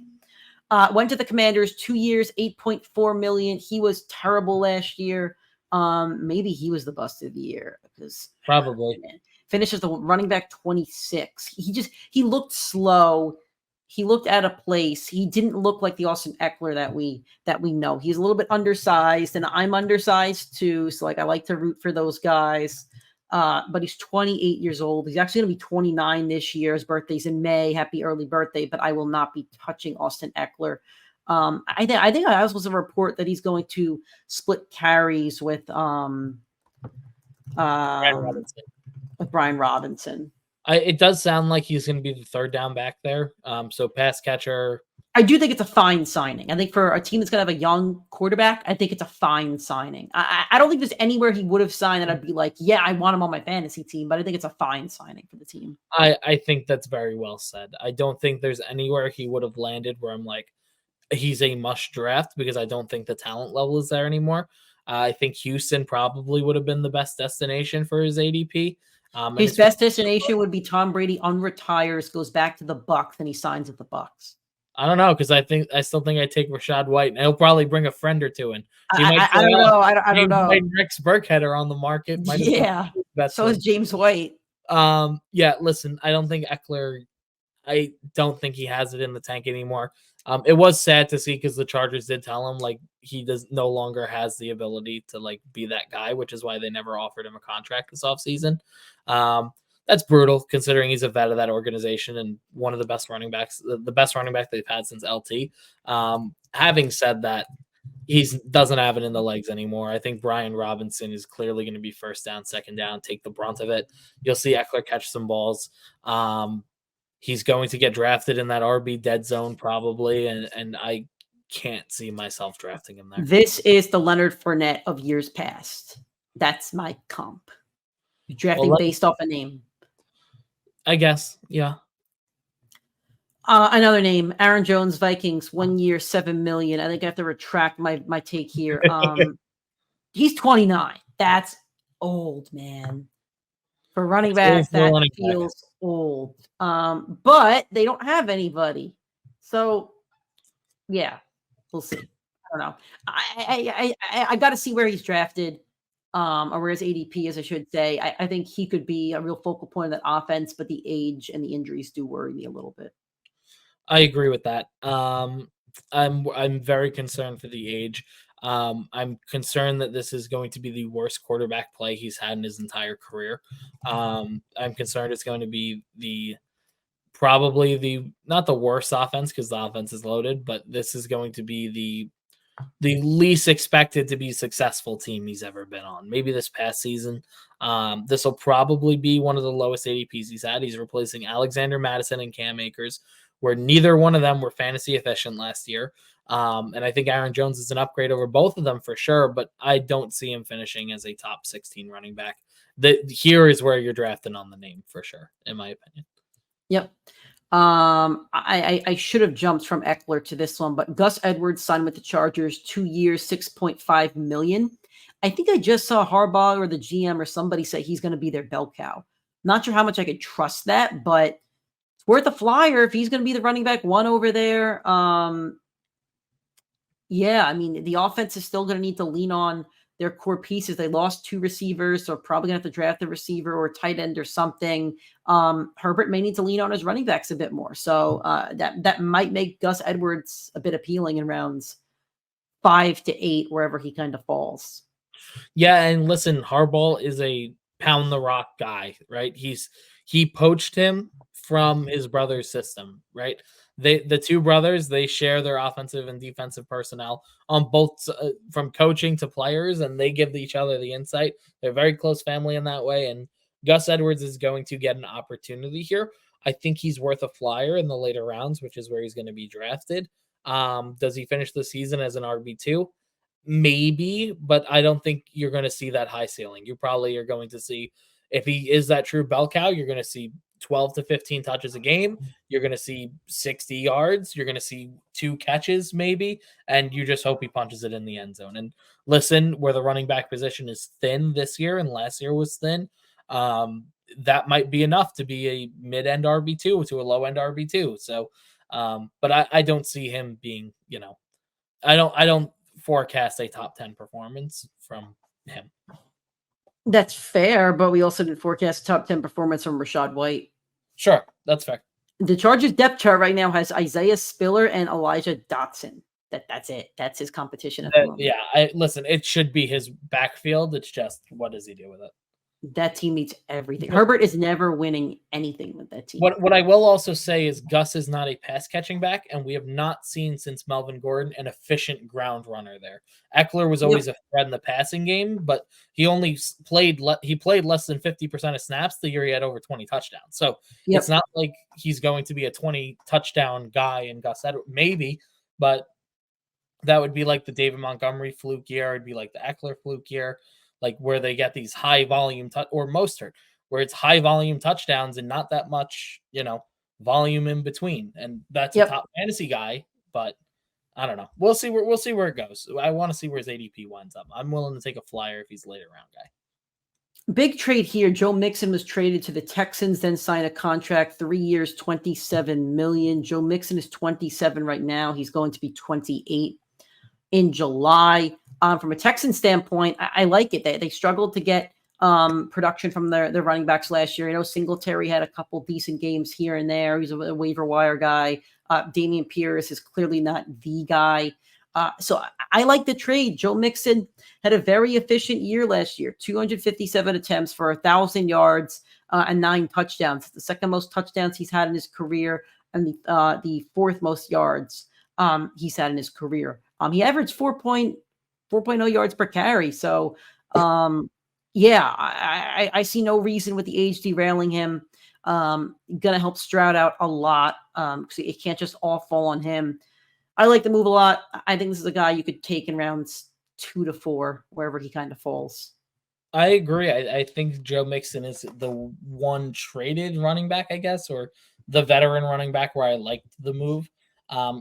Went to the Commanders, 2 years, $8.4 million. He was terrible last year. Maybe he was the bust of the year because probably finishes the running back 26. He looked slow. He looked out of place. He didn't look like the Austin Ekeler that we know. He's a little bit undersized, and I'm undersized too. So like I like to root for those guys. But he's 28 years old. He's actually going to be 29 this year. His birthday's in May. Happy early birthday! But I will not be touching Austin Ekeler. I think I was a report that he's going to split carries with Brian Robinson. It does sound like he's going to be the third down back there. So pass catcher. I do think it's a fine signing. I think for a team that's going to have a young quarterback, I think it's a fine signing. I don't think there's anywhere he would have signed that I'd be like, yeah, I want him on my fantasy team, but I think it's a fine signing for the team. I think that's very well said. I don't think there's anywhere he would have landed where I'm like, he's a must draft, because I don't think the talent level is there anymore. I think Houston probably would have been the best destination for his ADP. His best destination would be Tom Brady unretires, goes back to the Bucs, and he signs with the Bucs. I don't know, because I still think I'd take Rachaad White, and he'll probably bring a friend or two in. I don't know. I don't know. Rex Burkhead are on the market. Yeah. So is James White. Yeah. Listen, I don't think Ekeler. I don't think he has it in the tank anymore. It was sad to see, because the Chargers did tell him like he no longer has the ability to like be that guy, which is why they never offered him a contract this offseason. That's brutal, considering he's a vet of that organization and one of the best running backs, the best running back they've had since LT. Having said that, he doesn't have it in the legs anymore. I think Brian Robinson is clearly going to be first down, second down, take the brunt of it. You'll see Ekeler catch some balls. He's going to get drafted in that RB dead zone probably, and I can't see myself drafting him there. This is the Leonard Fournette of years past. That's my comp. You're drafting based off a name. I guess, yeah. Another name, Aaron Jones, Vikings, 1 year, $7 million. I think I have to retract my take here. He's 29. That's old, man. For running backs, that feels old. But they don't have anybody. So, yeah, we'll see. I don't know. I got to see where he's drafted, or where his ADP is, I should say. I think he could be a real focal point of that offense, but the age and the injuries do worry me a little bit. I agree with that. I'm very concerned for the age. I'm concerned that this is going to be the worst quarterback play he's had in his entire career. I'm concerned it's going to be not the worst offense, because the offense is loaded, but this is going to be the least expected to be successful team he's ever been on. Maybe this past season. This will probably be one of the lowest ADPs he's had. He's replacing Alexander Mattison and Cam Akers, where neither one of them were fantasy efficient last year. And I think Aaron Jones is an upgrade over both of them for sure, but I don't see him finishing as a top 16 running back. Here is where you're drafting on the name for sure, in my opinion. Yep. I should have jumped from Ekeler to this one, but Gus Edwards signed with the Chargers, 2 years, $6.5 million. I think I just saw Harbaugh or the GM or somebody say he's going to be their bell cow. Not sure how much I could trust that, but it's worth a flyer if he's going to be the running back one over there. Yeah, I mean, the offense is still going to need to lean on their core pieces. They lost 2 receivers, so probably going to have to draft a receiver or a tight end or something. Herbert may need to lean on his running backs a bit more. So that might make Gus Edwards a bit appealing in rounds 5 to 8, wherever he kind of falls. Yeah, and listen, Harbaugh is a pound the rock guy, right? He poached him from his brother's system, right? The two brothers, they share their offensive and defensive personnel on both from coaching to players, and they give each other the insight. They're a very close family in that way, and Gus Edwards is going to get an opportunity here. I think he's worth a flyer in the later rounds, which is where he's going to be drafted. Does he finish the season as an RB2? Maybe, but I don't think you're going to see that high ceiling. You probably are going to see, if he is that true bell cow, you're going to see 12 to 15 touches a game. You're going to see 60 yards. You're going to see 2 catches maybe, and you just hope he punches it in the end zone. And listen, where the running back position is thin this year and last year was thin, that might be enough to be a mid-end RB2 to a low-end RB2. So, but I don't see him being, I don't forecast a top 10 performance from him. That's fair, but we also didn't forecast top 10 performance from Rachaad White. Sure, that's fair. The Chargers depth chart right now has Isaiah Spiller and Elijah Dotson. That's it. That's his competition at the moment. Yeah, listen, it should be his backfield. It's just, what does he do with it? That team needs everything. Herbert is never winning anything with that team. What I will also say is Gus is not a pass catching back, and we have not seen since Melvin Gordon an efficient ground runner there. Ekeler was always a threat in the passing game, but he only played less than 50% of snaps the year he had over 20 touchdowns. So it's not like he's going to be a 20 touchdown guy in Gus Edwards, maybe, but that would be like the David Montgomery fluke year. It'd be like the Ekeler fluke year. Like where they get these high volume or Mostert, where it's high volume touchdowns and not that much, volume in between. And that's a top fantasy guy, but I don't know. We'll see where it goes. I want to see where his ADP winds up. I'm willing to take a flyer if he's later round guy. Big trade here. Joe Mixon was traded to the Texans, then signed a contract, 3 years, $27 million. Joe Mixon is 27 right now. He's going to be 28 in July. From a Texan standpoint, I like it. They struggled to get production from their running backs last year. Singletary had a couple decent games here and there. He's a waiver wire guy. Dameon Pierce is clearly not the guy. So I like the trade. Joe Mixon had a very efficient year last year, 257 attempts for 1,000 yards and 9 touchdowns. The second most touchdowns he's had in his career and the fourth most yards he's had in his career. He averaged 4.0 yards per carry. So, I see no reason with the age derailing him. Going to help Stroud out a lot because it can't just all fall on him. I like the move a lot. I think this is a guy you could take in rounds 2 to 4, wherever he kind of falls. I agree. I think Joe Mixon is the one traded running back, I guess, or the veteran running back where I liked the move.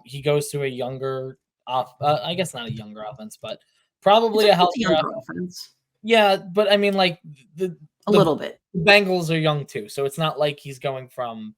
He goes to a younger I guess not a younger offense, but probably a healthier offense. Yeah, but I mean, like a little bit. The Bengals are young too, so it's not like he's going from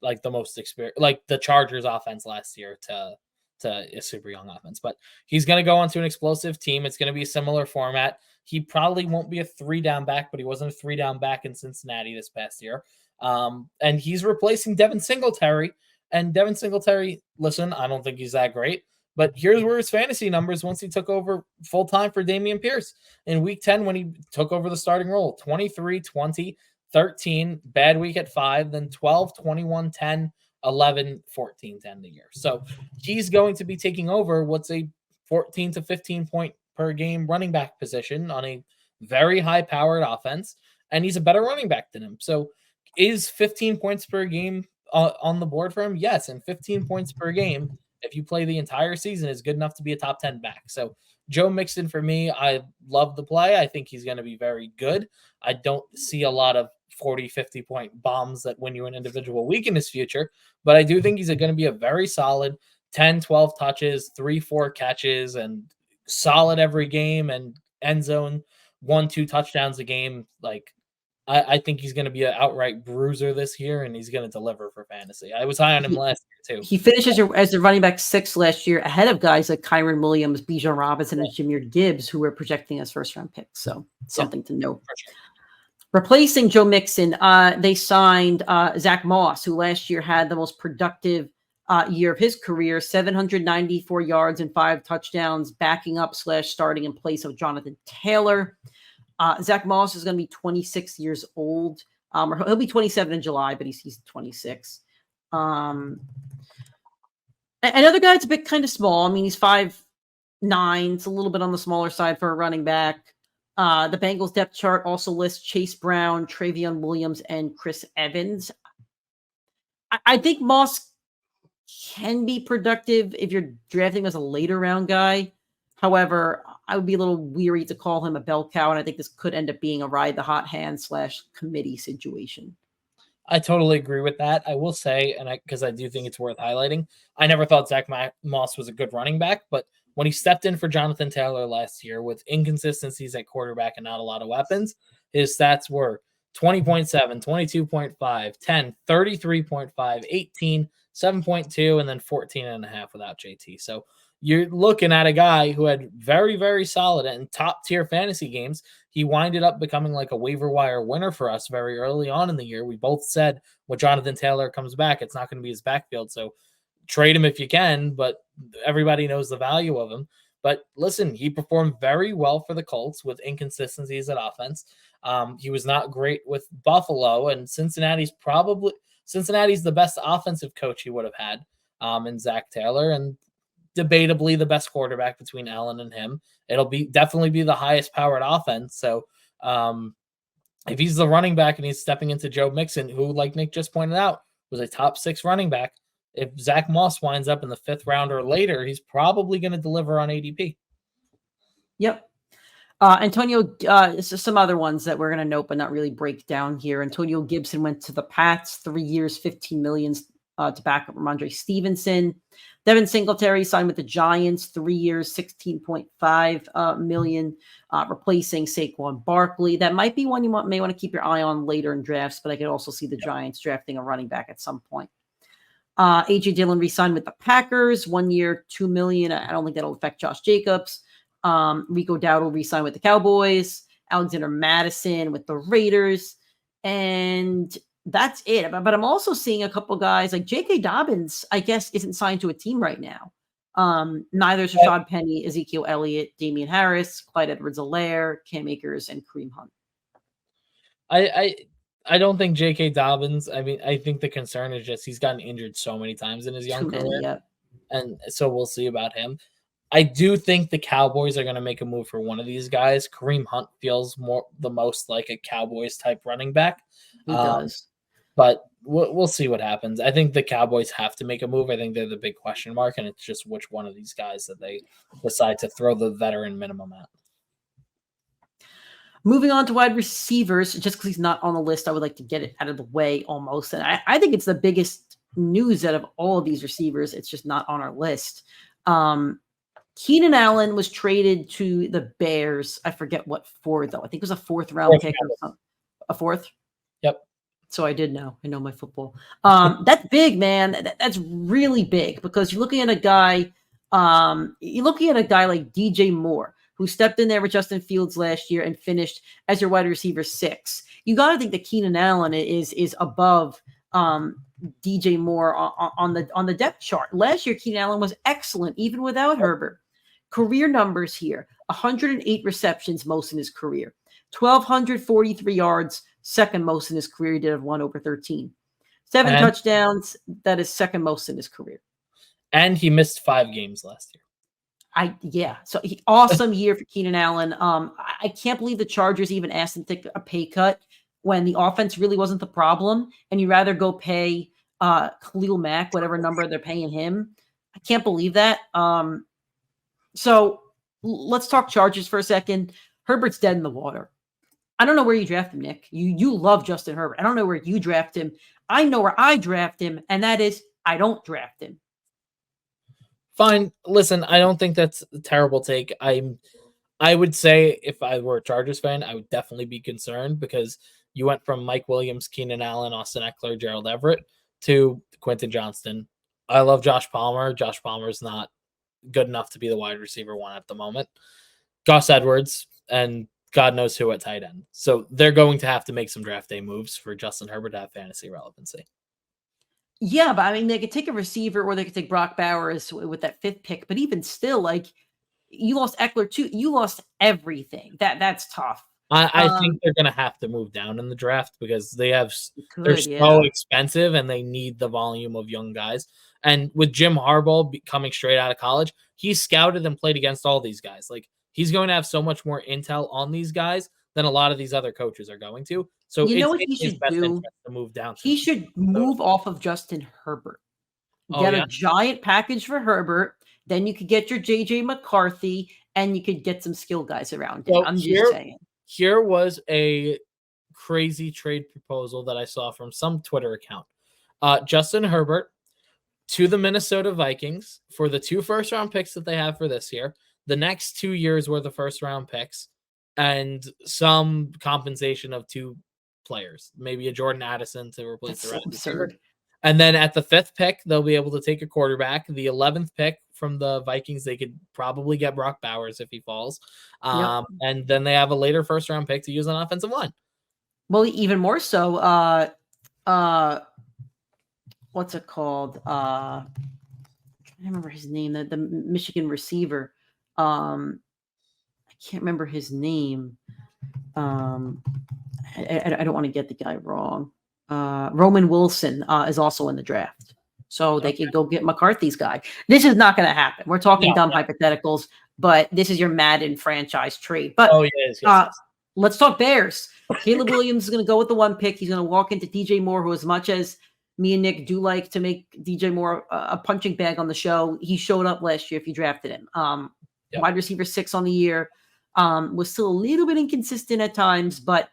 like the most experience, like the Chargers offense last year to a super young offense. But he's going to go onto an explosive team. It's going to be a similar format. He probably won't be a 3-down back, but he wasn't a 3-down back in Cincinnati this past year. And he's replacing Devin Singletary. And Devin Singletary, listen, I don't think he's that great. But here's where his fantasy numbers once he took over full-time for Dameon Pierce. In Week 10, when he took over the starting role, 23, 20, 13, bad week at 5, then 12, 21, 10, 11, 14 to end the year. So he's going to be taking over what's a 14 to 15 point per game running back position on a very high-powered offense, and he's a better running back than him. So is 15 points per game on the board for him? Yes, and 15 points per game, if you play the entire season, is good enough to be a top 10 back. So Joe Mixon, for me, I love the play. I think he's going to be very good. I don't see a lot of 40, 50-point bombs that win you an individual week in his future, but I do think he's going to be a very solid 10, 12 touches, 3, 4 catches, and solid every game, and end zone 1, 2 touchdowns a game. Like, I think he's going to be an outright bruiser this year, and he's going to deliver for fantasy. I was high on him last year, too. He finishes as the running back 6 last year, ahead of guys like Kyron Williams, Bijan Robinson, and Jahmyr Gibbs, who were projecting as first-round picks. So something to note. Sure. Replacing Joe Mixon, they signed Zack Moss, who last year had the most productive year of his career, 794 yards and 5 touchdowns, backing up / starting in place of Jonathan Taylor. Zack Moss is going to be 26 years old. Or he'll be 27 in July, but he's 26. Another guy that's a bit kind of small. I mean, he's 5'9". It's a little bit on the smaller side for a running back. The Bengals depth chart also lists Chase Brown, Travion Williams, and Chris Evans. I think Moss can be productive if you're drafting him as a later round guy. However, I would be a little weary to call him a bell cow, and I think this could end up being a ride the hot hand / committee situation. I totally agree with that. I will say, because I do think it's worth highlighting, I never thought Zack Moss was a good running back, but when he stepped in for Jonathan Taylor last year with inconsistencies at quarterback and not a lot of weapons, his stats were 20.7, 22.5, 10, 33.5, 18, 7.2, and then 14.5 without JT. So you're looking at a guy who had very, very solid and top-tier fantasy games. He winded up becoming like a waiver wire winner for us very early on in the year. We both said when Jonathan Taylor comes back, it's not going to be his backfield. So trade him if you can, but everybody knows the value of him. But listen, he performed very well for the Colts with inconsistencies at offense. He was not great with Buffalo, and Cincinnati's the best offensive coach he would have had in Zac Taylor, and debatably the best quarterback between Allen and him. It'll definitely be the highest powered offense. So if he's the running back and he's stepping into Joe Mixon, who, like Nick just pointed out, was a top 6 running back, if Zack Moss winds up in the 5th round or later, he's probably going to deliver on ADP. Yep. Antonio, some other ones that we're going to note but not really break down here. Antonio Gibson went to the Pats, 3 years, $15 million to back up Ramondre Stevenson. Devin Singletary signed with the Giants, 3 years, $16.5 million, replacing Saquon Barkley. That might be one you may want to keep your eye on later in drafts, but I could also see the Giants drafting a running back at some point. A.J. Dillon re-signed with the Packers, 1 year, $2 million. I don't think that'll affect Josh Jacobs. Rico Dowdle re-signed with the Cowboys. Alexander Madison with the Raiders. And that's it. But I'm also seeing a couple guys like J.K. Dobbins, I guess, isn't signed to a team right now. Neither is Rashad Penny, Ezekiel Elliott, Damian Harris, Clyde Edwards-Helaire, Cam Akers, and Kareem Hunt. I don't think J.K. Dobbins, I think the concern is just he's gotten injured so many times in his young career. Yep. And so we'll see about him. I do think the Cowboys are going to make a move for one of these guys. Kareem Hunt feels the most like a Cowboys type running back. He does. But we'll see what happens. I think the Cowboys have to make a move. I think they're the big question mark, and it's just which one of these guys that they decide to throw the veteran minimum at. Moving on to wide receivers, just because he's not on the list, I would like to get it out of the way almost. And I think it's the biggest news out of all of these receivers. It's just not on our list. Keenan Allen was traded to the Bears. I forget what for, though. I think it was a 4th round pick. A 4th? Yep. So I did know. I know my football. That's big, man. That's really big because you're looking at a guy. You're looking at a guy like DJ Moore, who stepped in there with Justin Fields last year and finished as your wide receiver 6. You got to think that Keenan Allen is above DJ Moore on the depth chart. Last year, Keenan Allen was excellent, even without Herbert. Career numbers here: 108 receptions, most in his career. 1,243 yards, second most in his career. He did have one over 13. 7 touchdowns, that is second most in his career. And he missed 5 games last year. So awesome year for Keenan Allen. I can't believe the Chargers even asked him to take a pay cut when the offense really wasn't the problem, and you rather go pay Khalil Mack whatever number they're paying him. I can't believe that. So let's talk Chargers for a second. Herbert's dead in the water. I don't know where you draft him, Nick. You love Justin Herbert. I don't know where you draft him. I know where I draft him, and that is I don't draft him. Fine. Listen, I don't think that's a terrible take. I would say if I were a Chargers fan, I would definitely be concerned because you went from Mike Williams, Keenan Allen, Austin Ekeler, Gerald Everett to Quentin Johnston. I love Josh Palmer. Josh Palmer's not good enough to be the wide receiver 1 at the moment. Gus Edwards and God knows who at tight end. So they're going to have to make some draft day moves for Justin Herbert to have fantasy relevancy. Yeah, but they could take a receiver or they could take Brock Bowers with that 5th pick. But even still, like, you lost Ekeler too. You lost everything. That's tough. I think they're going to have to move down in the draft because they're yeah. so expensive and they need the volume of young guys. And with Jim Harbaugh coming straight out of college, he scouted and played against all these guys. Like, he's going to have so much more intel on these guys than a lot of these other coaches are going to. So You know what it's he in his should best do? interest to move down. He should move off of Justin Herbert. Get a giant package for Herbert. Then you could get your JJ McCarthy and you could get some skill guys around him. I'm just saying. Here was a crazy trade proposal that I saw from some Twitter account. Justin Herbert to the Minnesota Vikings for the 2 first-round picks that they have for this year, the next 2 years worth of first-round picks, and some compensation of 2 players, maybe a Jordan Addison to replace the rest. Absurd. And then at the 5th pick, they'll be able to take a quarterback. The 11th pick from the Vikings, they could probably get Brock Bowers if he falls. And then they have a later first-round pick to use on offensive line. Well, even more so, what's it called? I can't remember his name. The Michigan receiver. I can't remember his name. I don't want to get the guy wrong. Roman Wilson is also in the draft. So they could go get McCarthy's guy. This is not going to happen. We're talking dumb hypotheticals, but this is your Madden franchise trade. But let's talk Bears. Caleb Williams is going to go with the 1 pick. He's going to walk into DJ Moore, who, as much as me and Nick do like to make DJ Moore a punching bag on the show, he showed up last year if you drafted him. Wide receiver 6 on the year. Was still a little bit inconsistent at times, but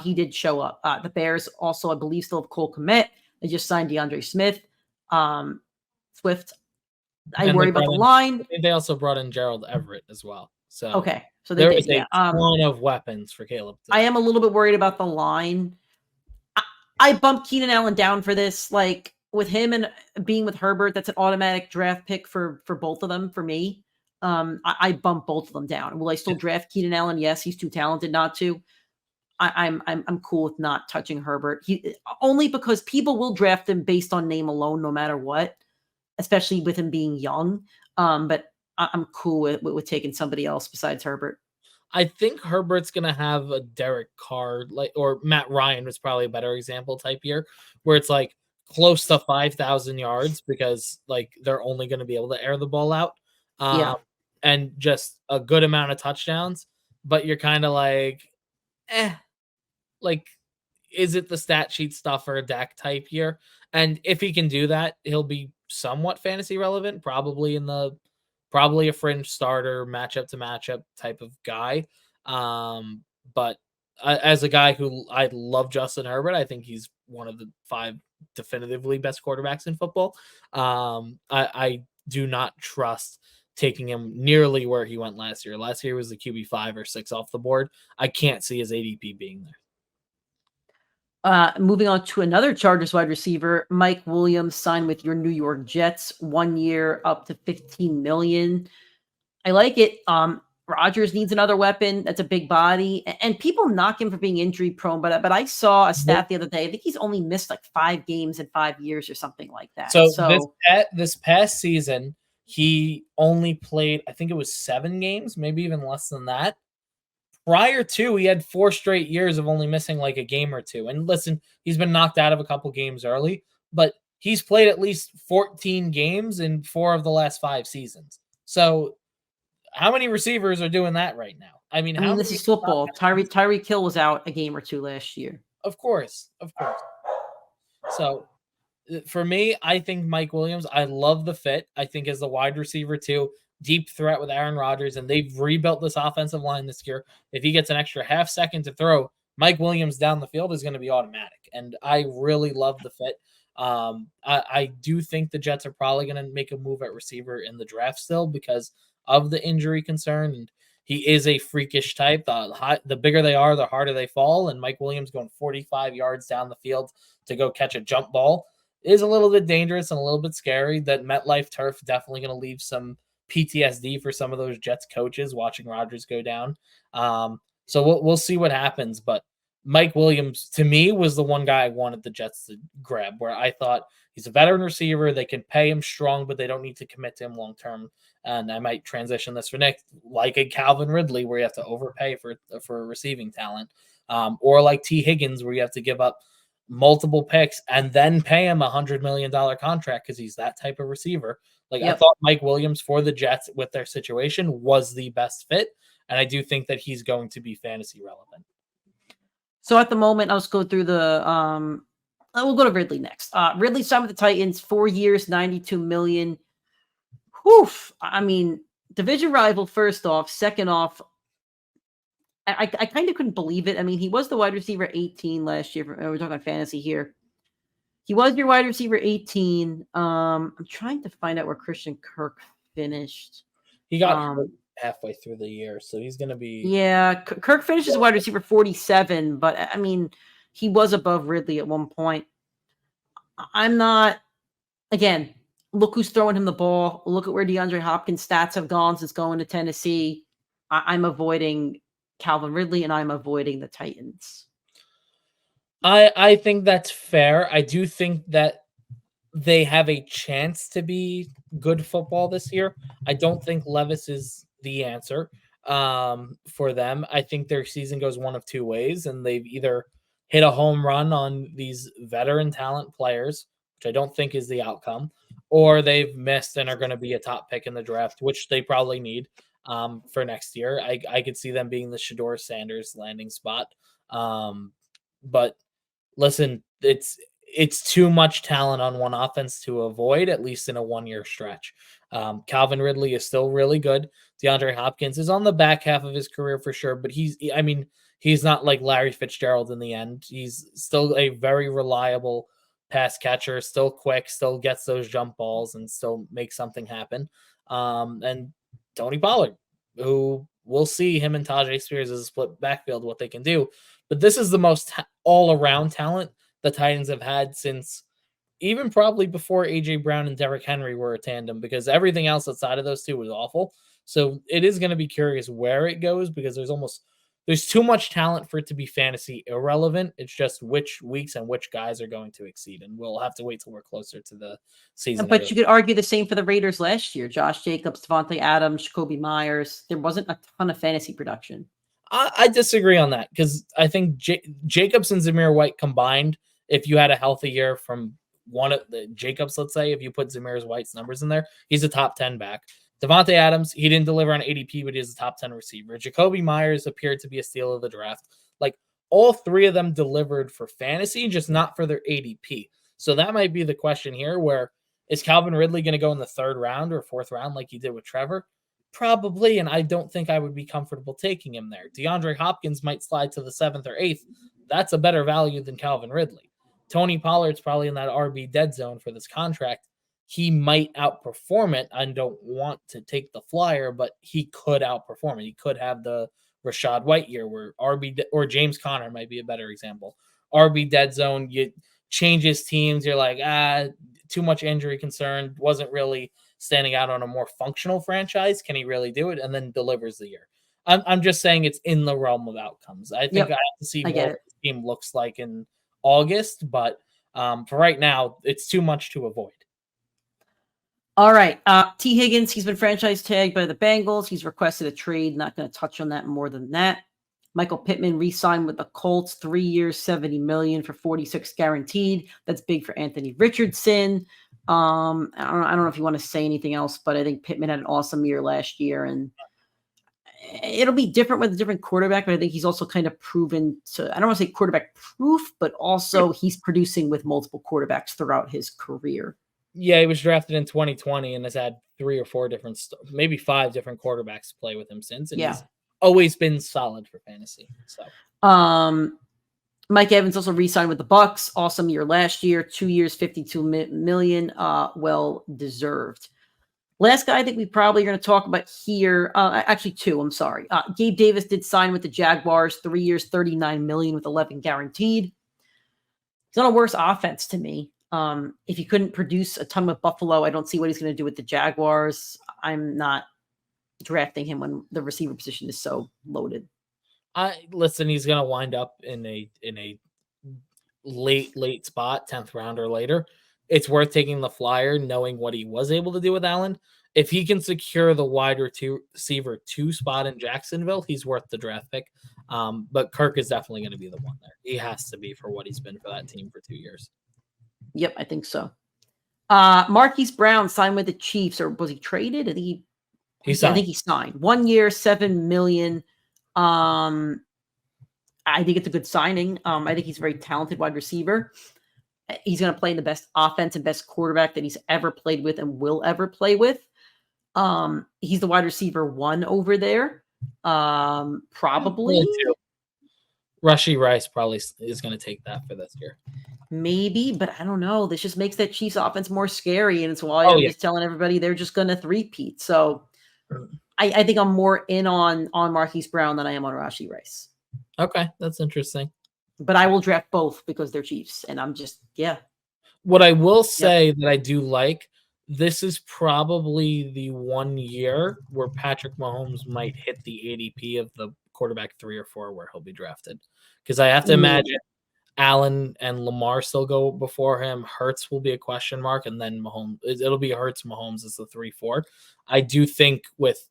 he did show up. The Bears also, I believe, still have Cole Kmet. They just signed DeAndre Swift. I worry about the line. They also brought in Gerald Everett as well. So okay, so there is a ton of weapons for Caleb. I am a little bit worried about the line. I bumped Keenan Allen down for this. Like, with him and being with Herbert, that's an automatic draft pick for both of them for me. I bump both of them down. Will I still draft Keenan Allen? Yes, he's too talented not to. I'm cool with not touching Herbert. Only because people will draft him based on name alone, no matter what, especially with him being young. But I'm cool with taking somebody else besides Herbert. I think Herbert's gonna have a Derek Carr, or Matt Ryan was probably a better example type year, where it's like close to 5,000 yards because like they're only going to be able to air the ball out, and just a good amount of touchdowns. But you're kind of like, like, is it the stat sheet stuff or a Dak type year? And if he can do that, he'll be somewhat fantasy relevant, probably a fringe starter, matchup to matchup type of guy. But as a guy who I love Justin Herbert, I think he's one of the 5 definitively best quarterbacks in football. I do not trust taking him nearly where he went last year. Last year was the QB 5 or 6 off the board. I can't see his ADP being there. Moving on to another Chargers wide receiver, Mike Williams signed with your New York Jets, 1 year up to $15 million. I like it. Rodgers needs another weapon. That's a big body, and people knock him for being injury prone. But I saw a stat the other day. I think he's only missed like 5 games in 5 years or something like that. So this past season, he only played, I think it was 7 games, maybe even less than that. Prior to, he had 4 straight years of only missing like a game or 2. And listen, he's been knocked out of a couple games early, but he's played at least 14 games in 4 of the last 5 seasons. So how many receivers are doing that right now? I mean, this is football. Tyreek Hill was out a game or 2 last year. Of course. So for me, I think Mike Williams, I love the fit. I think as the wide receiver too, deep threat with Aaron Rodgers, and they've rebuilt this offensive line this year. If he gets an extra half second to throw, Mike Williams down the field is going to be automatic. And I really love the fit. I do think the Jets are probably going to make a move at receiver in the draft still because of the injury concern. And he is a freakish type. The bigger they are, the harder they fall. And Mike Williams going 45 yards down the field to go catch a jump ball is a little bit dangerous and a little bit scary. That MetLife turf definitely going to leave some PTSD for some of those Jets coaches watching Rodgers go down. So we'll see what happens. But Mike Williams, to me, was the one guy I wanted the Jets to grab, where I thought He's a veteran receiver. They can pay him strong, but they don't need to commit to him long term. And I might transition this for Nick, like a Calvin Ridley, where you have to overpay for receiving talent, or like T. Higgins, where you have to give up multiple picks and then pay him $100 million contract because he's that type of receiver. Like, I thought Mike Williams for the Jets with their situation was the best fit, and I do think that he's going to be fantasy relevant. So at the moment, I'll just go through the we'll go to Ridley next. Ridley signed with the Titans, 4 years, $92 million. Whew. I mean, division rival, first off. Second off, I kind of couldn't believe it. I mean, he was the wide receiver 18 last year. We're talking fantasy here. He was your wide receiver 18. I'm trying to find out where Christian Kirk finished. He got hurt halfway through the year, so he's going to be... Yeah, Kirk finished as wide receiver 47, but, I mean, he was above Ridley at one point. I'm not... Again, look who's throwing him the ball. Look at where DeAndre Hopkins' stats have gone since going to Tennessee. I'm avoiding Calvin Ridley, and I'm avoiding the Titans. I think that's fair. I do think that they have a chance to be good football this year. I don't think Levis is the answer for them. I think their season goes one of two ways, and they've either hit a home run on these veteran talent players, which I don't think is the outcome, or they've missed and are going to be a top pick in the draft, which they probably need for next year. I could see them being the Shedeur Sanders landing spot. But listen, it's too much talent on one offense to avoid, at least in a 1 year stretch. Calvin Ridley is still really good. DeAndre Hopkins is on the back half of his career for sure, but he's not like Larry Fitzgerald in the end. He's still a very reliable pass catcher, still quick, still gets those jump balls and still makes something happen. And Tony Pollard, who we'll see him and Tajay Spears as a split backfield, what they can do. But this is the most all-around talent the Titans have had since even probably before A.J. Brown and Derrick Henry were a tandem, because everything else outside of those two was awful. So it is going to be curious where it goes, because there's too much talent for it to be fantasy irrelevant. It's just which weeks and which guys are going to exceed. And we'll have to wait till we're closer to the season. But you could argue the same for the Raiders last year. Josh Jacobs, Devontae Adams, Jacoby Myers. There wasn't a ton of fantasy production. I disagree on that, because I think Jacobs and Zamir White combined, if you had a healthy year from one of the Jacobs, let's say, if you put Zamir White's numbers in there, he's a top 10 back. Devontae Adams, he didn't deliver on ADP, but he's a top 10 receiver. Jacoby Myers appeared to be a steal of the draft. Like, all three of them delivered for fantasy, just not for their ADP. So that might be the question here, where is Calvin Ridley going to go in the third round or fourth round like he did with Trevor? Probably, and I don't think I would be comfortable taking him there. DeAndre Hopkins might slide to the 7th or 8th. That's a better value than Calvin Ridley. Tony Pollard's probably in that RB dead zone for this contract. He might outperform it. I don't want to take the flyer, but he could outperform it. He could have the Rashad White year where or James Conner might be a better example. RB dead zone, you changes teams. You're like, too much injury concern. Wasn't really standing out on a more functional franchise. Can he really do it? And then delivers the year. I'm just saying it's in the realm of outcomes. I think I have to see what the team looks like in August, but for right now, it's too much to avoid. All right. T. Higgins, he's been franchise tagged by the Bengals. He's requested a trade. Not going to touch on that more than that. Michael Pittman re-signed with the Colts, 3 years, $70 million for 46 guaranteed. That's big for Anthony Richardson. I don't know if you want to say anything else, but I think Pittman had an awesome year last year, and it'll be different with a different quarterback, but I think he's also kind of proven to, I don't want to say quarterback proof, but also he's producing with multiple quarterbacks throughout his career. Yeah, he was drafted in 2020 and has had 3 or 4 different, maybe 5 different quarterbacks play with him since. And he's always been solid for fantasy. So, Mike Evans also re-signed with the Bucks. Awesome year last year, 2 years, $52 million. Well deserved. Last guy I think we probably are going to talk about here. Actually, 2. I'm sorry. Gabe Davis did sign with the Jaguars, 3 years, $39 million with 11 guaranteed. He's on a worse offense to me. If he couldn't produce a ton with Buffalo, I don't see what he's going to do with the Jaguars. I'm not drafting him when the receiver position is so loaded. Listen, he's going to wind up in a late spot, 10th round or later. it's worth taking the flyer, knowing what he was able to do with Allen. If he can secure the wide receiver 2 spot in Jacksonville, he's worth the draft pick. But Kirk is definitely going to be the one there. He has to be for what he's been for that team for 2 years. Yep, I think so. Marquise Brown signed with the Chiefs, or was he traded? He signed. I think he signed. 1 year, $7 million. I think it's a good signing. I think he's a very talented wide receiver. He's going to play in the best offense and best quarterback that he's ever played with and will ever play with. He's the wide receiver 1 over there. Probably. Rashee Rice probably is going to take that for this year. Maybe, but I don't know. This just makes that Chiefs offense more scary, and it's why I'm just telling everybody they're just going to three-peat. So I think I'm more in on Marquise Brown than I am on Rashee Rice. Okay, that's interesting. But I will draft both because they're Chiefs, and I'm just, What I will say that I do like, this is probably the 1 year where Patrick Mahomes might hit the ADP of the quarterback 3 or 4 where he'll be drafted. Because I have to imagine Allen and Lamar still go before him. Hurts will be a question mark, and then Mahomes. It'll be Hurts, Mahomes as the 3-4. I do think with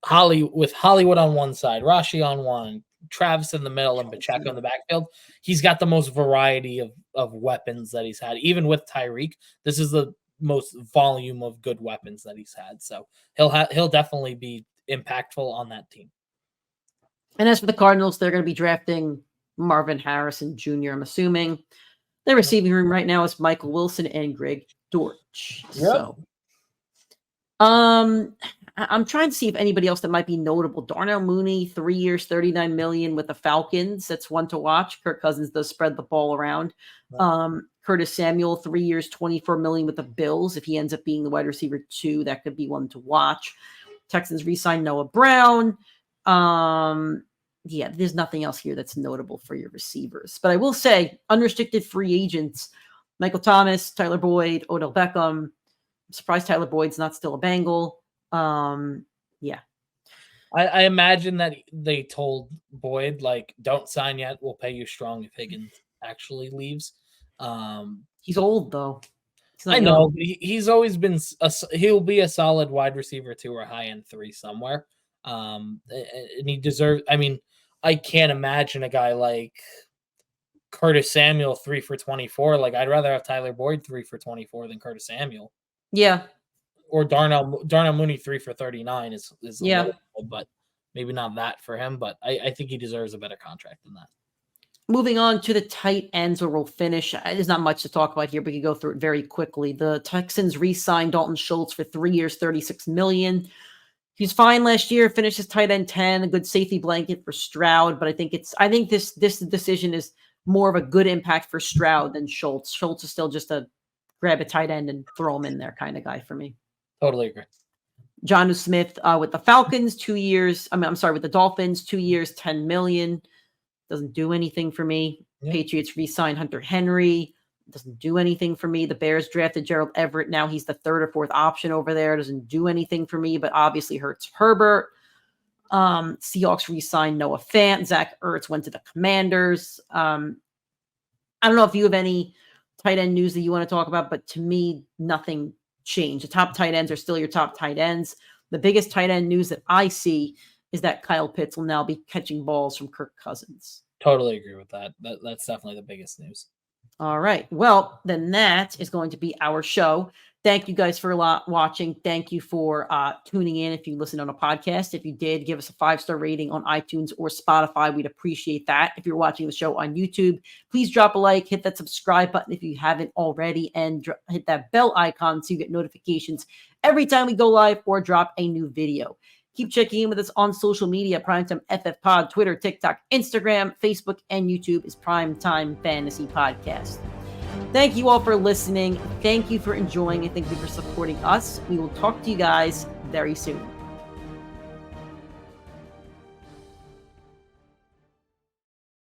Hollywood on one side, Rashee on one, Travis in the middle, and Pacheco in the backfield, he's got the most variety of weapons that he's had. Even with Tyreek, this is the most volume of good weapons that he's had. So he'll definitely be impactful on that team. And as for the Cardinals, they're going to be drafting Marvin Harrison Jr., I'm assuming. Their receiving room right now is Michael Wilson and Greg Dortch. Yep. So, I'm trying to see if anybody else that might be notable. Darnell Mooney, 3 years, $39 million with the Falcons. That's one to watch. Kirk Cousins does spread the ball around. Curtis Samuel, 3 years, $24 million with the Bills. If he ends up being the wide receiver 2, that could be one to watch. Texans re-signed Noah Brown. There's nothing else here that's notable for your receivers. But I will say, unrestricted free agents, Michael Thomas, Tyler Boyd, Odell Beckham. I'm surprised Tyler Boyd's not still a Bengal. I imagine that they told Boyd, don't sign yet. We'll pay you strong if Higgins actually leaves. He's old, though. I know. He's always been he'll be a solid wide receiver 2 or high-end 3 somewhere. And he deserves – I can't imagine a guy like Curtis Samuel 3 for 24. I'd rather have Tyler Boyd 3 for 24 than Curtis Samuel. Yeah. Or Darnell Mooney 3 for 39 is little, but maybe not that for him. But I think he deserves a better contract than that. Moving on to the tight ends, where we'll finish. There's not much to talk about here, but we can go through it very quickly. The Texans re-signed Dalton Schultz for 3 years, $36 million. He's fine last year, finished his tight end 10, a good safety blanket for Stroud. But I think this decision is more of a good impact for Stroud than Schultz. Schultz is still just a grab a tight end and throw him in there kind of guy for me. Totally agree. Jonnu Smith with the Falcons, 2 years. With the Dolphins, 2 years, $10 million. Doesn't do anything for me. Yeah. Patriots re-signed Hunter Henry. Doesn't do anything for me. The Bears drafted Gerald Everett. Now he's the 3rd or 4th option over there. Doesn't do anything for me, but obviously hurts Herbert. Seahawks re-signed Noah Fant. Zach Ertz went to the Commanders. I don't know if you have any tight end news that you want to talk about, but to me, nothing changed. The top tight ends are still your top tight ends. The biggest tight end news that I see is that Kyle Pitts will now be catching balls from Kirk Cousins. Totally agree with that. That's definitely the biggest news. All right. Well, then that is going to be our show. Thank you guys for watching. Thank you for tuning in. If you listen on a podcast, if you did, give us a 5-star rating on iTunes or Spotify. We'd appreciate that. If you're watching the show on YouTube, please drop a like, hit that subscribe button if you haven't already, and hit that bell icon so you get notifications every time we go live or drop a new video. Keep checking in with us on social media. PrimeTimeFFPod, Twitter, TikTok, Instagram, Facebook, and YouTube is Primetime Fantasy Podcast. Thank you all for listening. Thank you for enjoying, and thank you for supporting us. We will talk to you guys very soon.